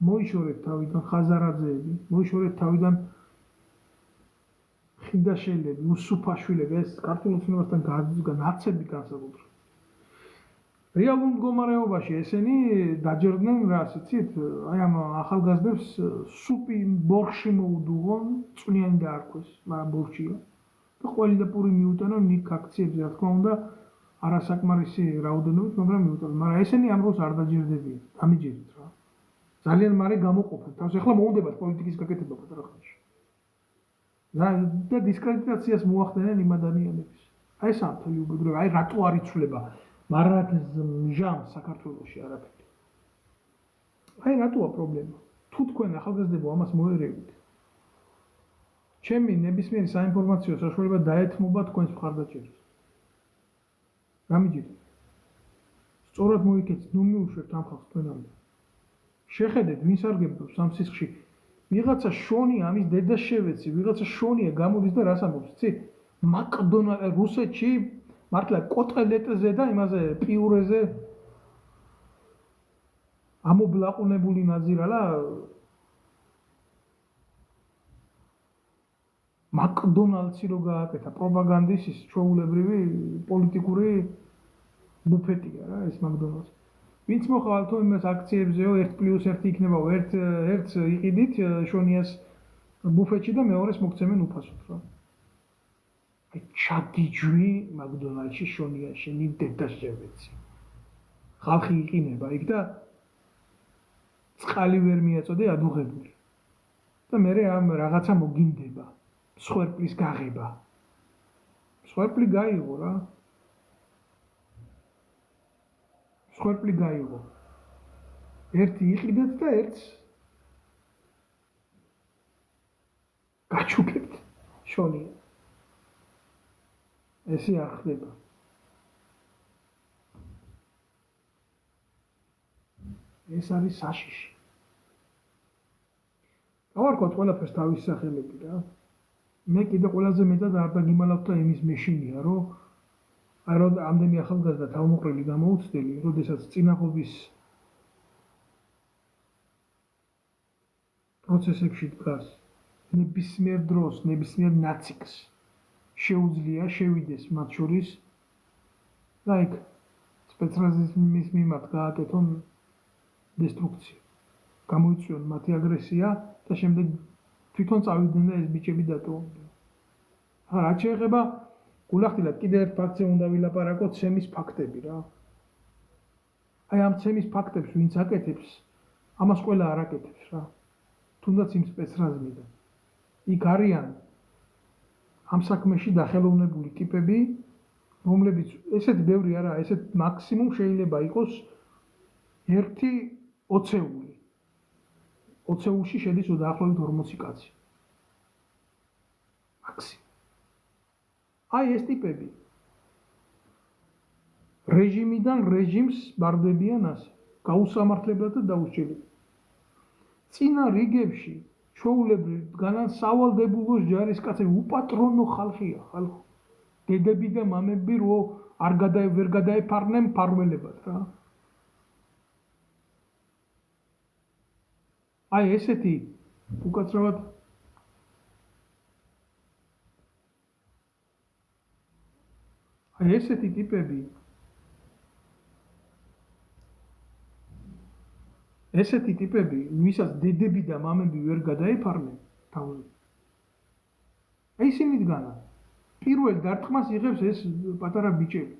მოიშორეთ თავიდან ხაზარაძეები, მოიშორეთ თავიდან ხიდაშელები, უსუფაშვილები, ეს ქართულ ოცნებასთან განაცები განსაკუთრებით. რეალურ მდგომარეობაში ესენი დაჯერდნენ რას იცით? აი ამ ახალგაზრდებს სუპი ბორში მოუდუღონ, წვნიანი დაარქვეს, მაგრამ ბორშია. და ყველი და პური მიუტანონ ნიკ აქციებზე, რა თქმა უნდა, არასაკმარისი რაოდენობით, მაგრამ მიუტანონ. მაგრამ ესენი ამ დროს არ დაჯერდებიან, დამიჯერეთ რა. ძალიან მალე გამოყოფენ თავს. ეხლა მოუნდებათ პოლიტიკის გაკეთება პატარა ხანში. და დისკრედიტაციას მოახდენენ იმ ადამიანებს. აი ეს ამთელი უბედურება, აი რატო არ იცვლება მარადმჟამს საქართველოში არაფერი. აი რატოა პრობლემა? თუ თქვენ ახალგაზრდებო ამას მოერევით, ჩემი ნებისმიერი საინფორმაციო საშუალება დაეთმობა თქვენს მხარდაჭერას. გამიჯერეთ. სწორად მოიქეცეთ, ნუ მიუშვერთ ამ ხალხს თქვენამდე. შეხედეთ, ვინ სარგებლობს ამ სისხლში. ვიღაცა შონია ამის დედა შევეცი, ვიღაცა შონია გამოდის და რას ამბობს, იცი? მაკდონალდ რუსეთში მართლა კოტელეტზე და იმაზე პიურეზე ამობლაყუნებული ნაძირალა მაკდონალდსი რო გააკეთა პროპაგანდის ის ჩვეულებრივი პოლიტიკური ბუფეტია რა ეს მაკდონალდს. ვინც მოხვალთო იმას აქციებზეო 1+1 იქნებაო, ერთს იყიდით შონიას ბუფეტში და მეორეს მოგცემენ უფასოდ რა. აი ჩაგიჯვი მაკდონალდში შონია შენი დედა შევეცი. ხალხი იყინება იქ და წყალი ვერ მიაწოდე ადუღებული. და მე ამ რაღაცა მოგინდება. მსხვერპლის გაღება. მსხვერპლი გაიღო რა. მსხვერპლი გაიღო. ერთი იყიდეთ და ერთს გაჩუქებთ შონია. ესე არ ხდება. ეს არის საშიში. გავარკვევთ ყველაფერს თავის სახელები რა. მე კიდე ყველაზე მეტად არ დაგიმალავთ და იმის მეშინია, რომ აი რომ ამდენი ახალგაზრდა თავმოყრილი გამოუცდელი, როდესაც წინაღობის პროცესებში დგას, ნებისმიერ დროს, ნებისმიერ ნაციკს შეუძლია შევიდეს მათ შორის და იქ სპეცრაზიზმის მიმართ გააკეთონ დესტრუქცია. გამოიწვიონ მათი აგრესია და შემდეგ თვითონ წავიდნენ და ეს ბიჭები დატოვდნენ. რაც შეეხება გულახდილად კიდე ერთ ფაქტზე უნდა ვილაპარაკოთ, სემის ფაქტები რა. აი ამ ცემის ფაქტებს ვინც აკეთებს, ამას ყველა არ აკეთებს რა. თუნდაც იმ სპეცრაზმიდან. იქ არიან ამ საქმეში დახელოვნებული ტიპები, რომლებიც ესეთი ბევრი არა, ესეთ მაქსიმუმ შეიძლება იყოს 1/20. 20-ში შედის დაახლოებით 40 კაცი. მაქსიმუმ. აი ეს ტიპები რეჟიმიდან რეჟიმს ბარდებიან ასე, გაუსამართლებლად და დაუსჯელებლად. წინა რიგებში ჩვეულებრივ დგანან სავალდებულოს ჯარისკაცები, უპატრონო ხალხია, ხალხო. დედები და მამები რო ვერ გადაეფარნენ მფარველებად რა. აი ესეთი უკაცრავად ესეთი ტიპები ვისაც დედები და მამები ვერ გადაეფარნენ თავზე. აი ისინი დგანან. პირველ დარტყმას იღებს ეს პატარა ბიჭები.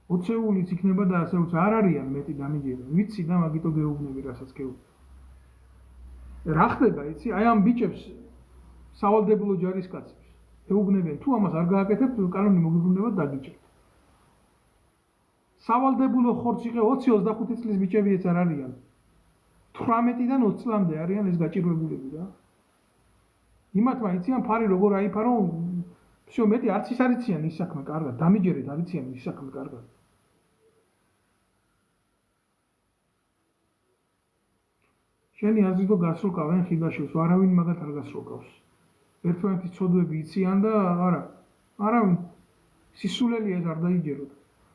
20-ულიც იქნება და ასე უც არ არიან მეტი დამიჯერე. ვიცი და მაგიტო გეუბნები, რასაც გეუბნები. რა ხდება, იცი? აი ამ ბიჭებს სავალდებულო ჯარისკაცებს ეუბნებიან, თუ ამას არ გააკეთებთ, კანონი მოგიბრუნებათ დაგიჭერთ. სავალდებულო ხორცს იღე 20-25 წლის ბიჭებიც არ არიან. 18-დან 20 წლამდე არიან ეს გაჭირვებულები რა. იმათმა იციან ფარი როგორ აიფარო, всё მეტი არც ის არიციან ის საქმე კარგად, დამიჯერეთ არიციან ის საქმე კარგად. შენი აზრით რომ გასროლკავენ ხიდაშევს, არავინ მაგათ არ გასროლკავს. ერთმანეთის ცოდვები იციან და არავინ სისულელი ეს არ დაიჯეროთ.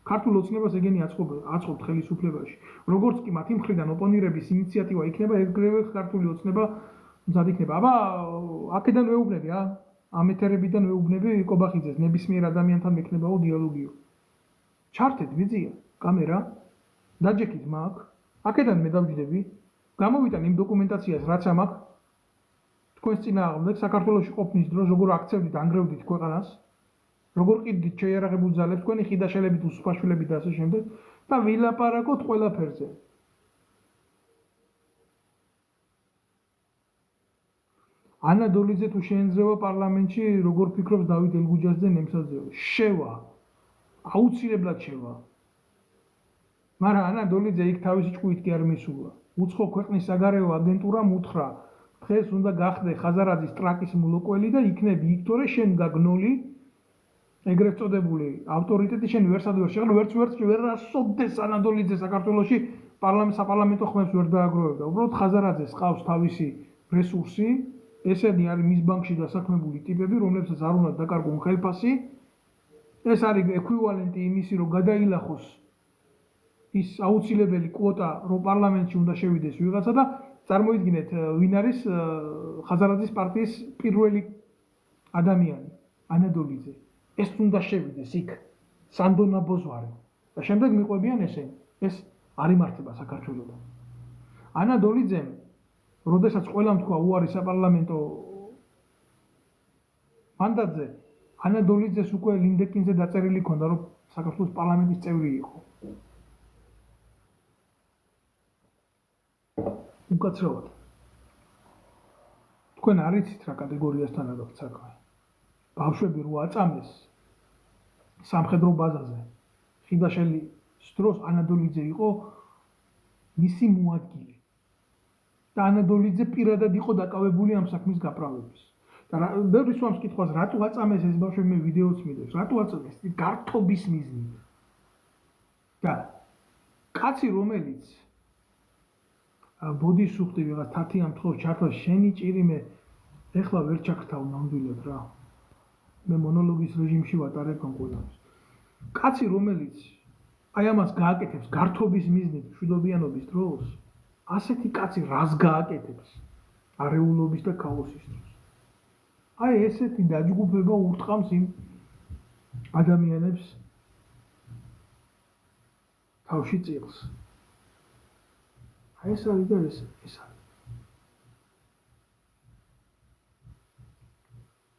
ქართულ ოცნებას ეგენი აწყობთ ხელისუფლებაში. როგორც კი მათი მხრიდან ოპონირების ინიციატივა იქნება, ეგრევე ქართული ოცნება მზად იქნება. აბა აქედან ვეუბნები ამ ეთერებიდან ვეუბნები კობახიძეს, ნებისმიერ ადამიანთან მექნებაო დიალოგიო. ჩართეთ ვიზია, კამერა, დაჯექით მაგ, აქედან მე დავჯდები, გამოვიტან იმ დოკუმენტაციას, რაც ამაქვს, თქვენს წინააღმდეგ საქართველოში ყოფნის დროს როგორ აქცევდით, ანგრევდით ქვეყანას, როგორ ყიდდით შეიარაღებულ ძალებს, თქვენი ხიდაშელებით, უსუფაშვილებით და ასე შემდეგ და ვილაპარაკოთ ყველაფერზე. ანა დოლიძე თუ შეენძრევა პარლამენტში, როგორ ფიქრობს დავით ელგუჯაძე ნემსაძეო? შევა. აუცილებლად შევა. მაგრამ ანა დოლიძე იქ თავისი ჭკუით კი არ მისულა. უცხო ქვეყნის საგარეო აგენტურამ უთხრა, დღეს უნდა გახდე ხაზარაძის ტრაკის მლოკველი და იქნები იქ, თორე შენ გაგნოლი, ეგრეთ წოდებული ავტორიტეტი შენ ვერსად ვერ შეღლო, ვერც ვერ ასოდეს ანა დოლიძე საქართველოში საპარლამენტო ხმებს ვერ დააგროვებდა. უბრალოდ ხაზარაძეს ყავს თავისი რესურსი, ესენი არის მის ბანკში დასაქმებული ტიპები, რომლებსაც არ უნდა დაკარგონ ხელფასი. ეს არის ეკვივალენტი იმისი, რომ გადაილახოს ის აუცილებელი კვოტა, რომ პარლამენტში უნდა შევიდეს ვიღაცა და წარმოიდგინეთ, ვინ არის ხაზარაძის პარტიის პირველი ადამიანი, ანა დოლიძე. ეს უნდა შევიდეს იქ, სანდონა ბოძვარი. და შემდეგ მიყვებიან ესენი. ეს არ იმართება საქართველოსთან. ანა დოლიძემ, როდესაც ყველამ თქვა უარი საპარლამენტო მანდატზე, ანა დოლიძეს უკვე ლინდეკინზე დაწერილი ჰქონდა, რომ საქართველოს პარლამენტის წევრი იყო. უკაცრავად. თქვენ არ იცით რა კატეგორიასთან აქვს საქმე. ბავშვები რო აწამეს სამხედრო ბაზაზე, ხიდაშელის დროს ანა დოლიძე იყო მისი მოადგილე. და ანა დოლიძე პირადად იყო დაკავებული ამ საქმის გაправების. და ბევრი სვამს კითხვას, რატო აწამეს ეს ბავშვები, მე ვიდეოც მიდევს, რატო აწამეს? გართობის მიზნით. და კაცი რომელიც ბოდის სუხტი ვიღაც თათი ამთხოვს ჩართვა შენი ჭირი მე ეხლა ვერ ჩაქრთავ ნამდვილად რა. მე მონოლოგის რეჟიმში ვატარებ ამ ყველას. კაცი რომელიც აი ამას გააკეთებს გართობის მიზნით მშვიდობიანობის დროს, ასეთი კაცი რას გააკეთებს არეულობის და ქაოსის დროს. აი ესეთი დაჯგუფება ურტყამს იმ ადამიანებს თავში წილს. აი ეს არის და ეს არის.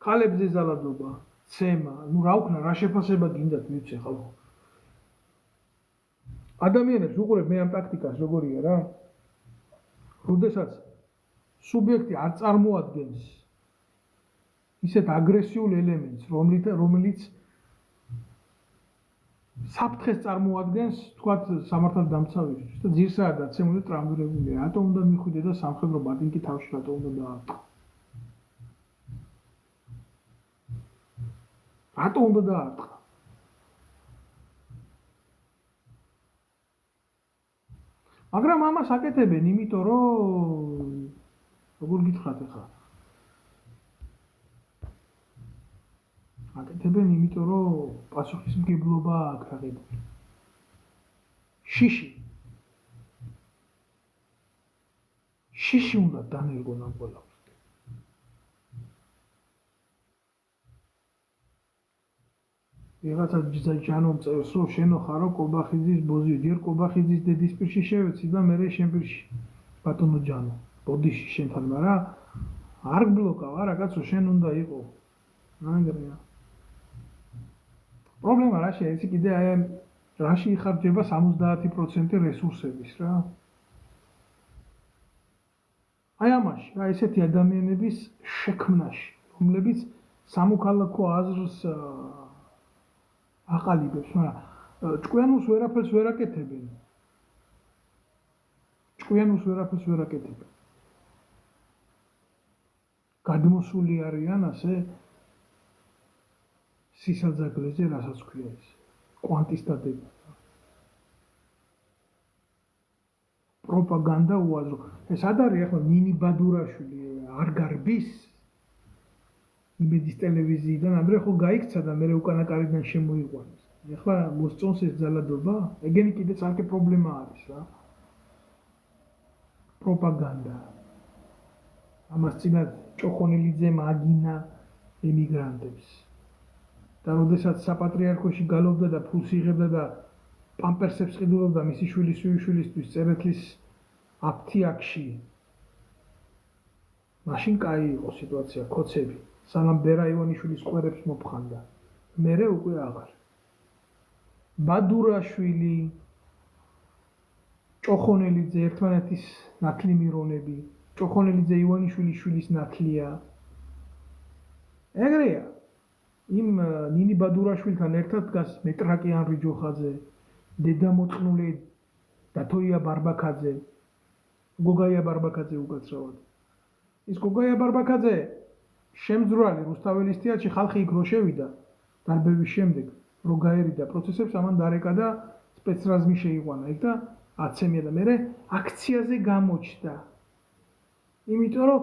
ქალებზე ზალადობა, ცემა, რა უკნა, რა შეფასება გინდათ მივცე ხალხო. ადამიანებს უყურებ მე ამ ტაქტიკას როგორია რა. როდესაც სუბიექტი არ წარმოადგენს ისეთ აგრესიულ ელემენტს, რომელიც საფრთხეს წარმოადგენს, თქვათ, სამართალდამცავისთვის და ძირსაა დაცემული ტრავმირებულია. რატომ უნდა მიხვიდე და სამხედრო ბატინკი თავში რატომ უნდა დაარტყა? რატომ უნდა დაარტყა? მაგრამ ამას აკეთებენ, იმიტომ რომ როგორ გითხრათ ახლა? აკეთებენ, იმიტომ რომ პასუხისმგებლობა აქვს აღებული. შიში უნდა დანერგონ ამ ყველაფერს. ვიღაცა ჯანომ წერს, რომ შენო ხარო კობახიძის ბოზიო, ჯერ კობახიძის დედის პირში შევეცი და მე შენ პირში. ბატონო ჯანო, ბოდიში შენთან, მაგრამ არ გბლოკავ, არა კაცო, შენ უნდა იყო. ნანგრია. პრობლემა რაშია? იცი კიდე აი რაში იხარჯება 70% რესურსების რა. აი ამაში, რა ესეთი ადამიანების შექმნაში, რომლებიც სამოქალაქო აზრს აყალიბებს, მაგრამ ჭკვიანურს ვერაფერს ვერ აკეთებენ. გადმოსული არიან ასე სისაძაგლეზე, რასაც ქვია ეს კვანტისტატები. პროპაგანდა უაზრო. ეს არ არის ახლა ნინი ბადურაშვილი არ გარბის იმედის ტელევიზიიდან, ადრე ხო გაიქცა და მე უკანა კარიდან შემოიყვანეს. ეხლა მოსწონს ეს ძალადობა, ეგენი კიდე ცალკე პრობლემა არის რა. პროპაგანდა. ამას წინათ ჭოხონელიძე მაგინა ემიგრანტებს. და როდესაც საპატრიარქოში გალობდა და ფულს იღებდა და პამპერსებს ყიდულობდა მისი შვილისთვის წერეთლის აფთიაქში. მაშინ კაი იყო სიტუაცია, ქოცები. სანამ ბერა ივანიშვილის ყვერებს მოფხანდა. მერე უკვე აღარ. ბადურაშვილი, ჭოხონელიძე ერთმანეთის ნათლი მირონები, ჭოხონელიძე ივანიშვილის შვილის ნათლია. ეგრეა. იმ ნინი ბადურაშვილთან ერთად დგას მეტრაკი ანრი ჯოხაძე, დედა მოწნული დათოია ბარბაქაძე, გოგაია ბარბაქაძე უკაცრავად. ის გოგაია ბარბაქაძე შემძვრალი რუსთაველის თეატრში ხალხი იქ რო შევიდა დარბევის შემდეგ, რო გაერიდა პროცესებს, ამან დარეკა და სპეცრაზმი შეიყვანა იქ და აცემია და მერე აქციაზე გამოჩნდა. იმიტომ რომ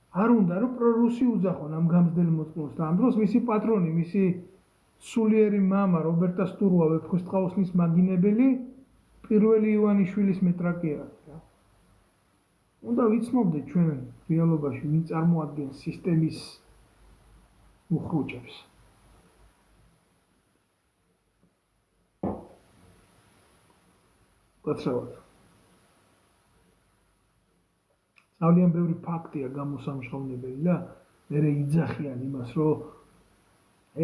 არ უნდა რომ პრორუსი უძახონ ამ გამზრდელ მოწმულს და ამ დროს მისი პატრონი, მისი სულიერი მამა რობერტა სტურვა ვეფხისტყაოსნის მაგინებელი პირველი ივანიშვილის მეტრაკი არის რა. უნდა ვიცნობდეთ ჩვენ რეალობაში ვინ წარმოადგენს სისტემის უხრუჭებს. გაცრავად. ძალიან ბევრი ფაქტია გამოსამჟღავნებელი და მერე იძახიან იმას, რომ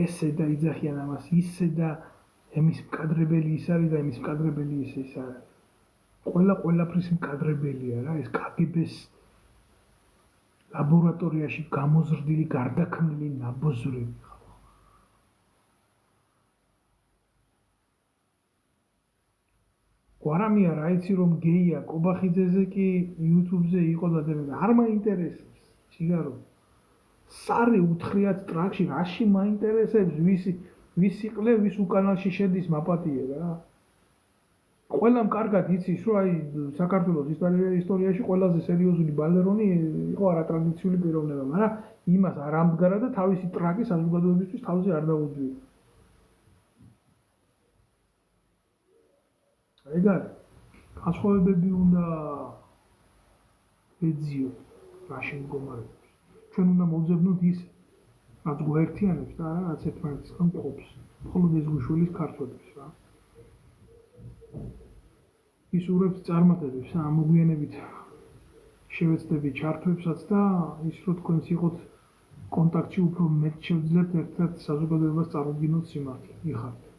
ესე და იძახიან ამას ისე და ემის მკადრებელი ის არის და ემის მკადრებელი ის არის. ყველაფრის მკადრებელია რა, ეს KGB-ს ლაბორატორიაში გამოზრდილი გარდაქმნილი ნაბოზრები. გვარამია რა იცი რომ გეია კობახიძეზე კი YouTube-ზე იყო და არ მაინტერესებს ციგარო. სარი უთხრიათ ტრაქში, რაში მაინტერესებს ვის იყლე, ვის უკანალში შედის მაპატიე რა. ყველამ კარგად იცის რომ აი საქართველოს ისტორიაში ყველაზე სერიოზული ბალერონი იყო არატრადიციული პიროვნება, მაგრამ იმას არ ამდგარა და თავისი ტრაკი საზოგადოებისთვის თავზე არ დაუძვია. ეგ არის. განსხვავებები უნდა ეძიოთ რაში მდგომარეობს. ჩვენ უნდა მოვძებნოთ ის, რაც გვაერთიანებს და არა რაც ერთმანეთისგან ყოფს. მხოლოდ ეს გვიშველის ქართველებს რა. ის ურებს წარმატებებს და მოგვიანებით შევეცდები ჩართვებსაც და ის რომ თქვენს იყოთ კონტაქტში უფრო მეტ შევძლებთ ერთად საზოგადოებას წარუდგინოთ სიმართლე. იხარით.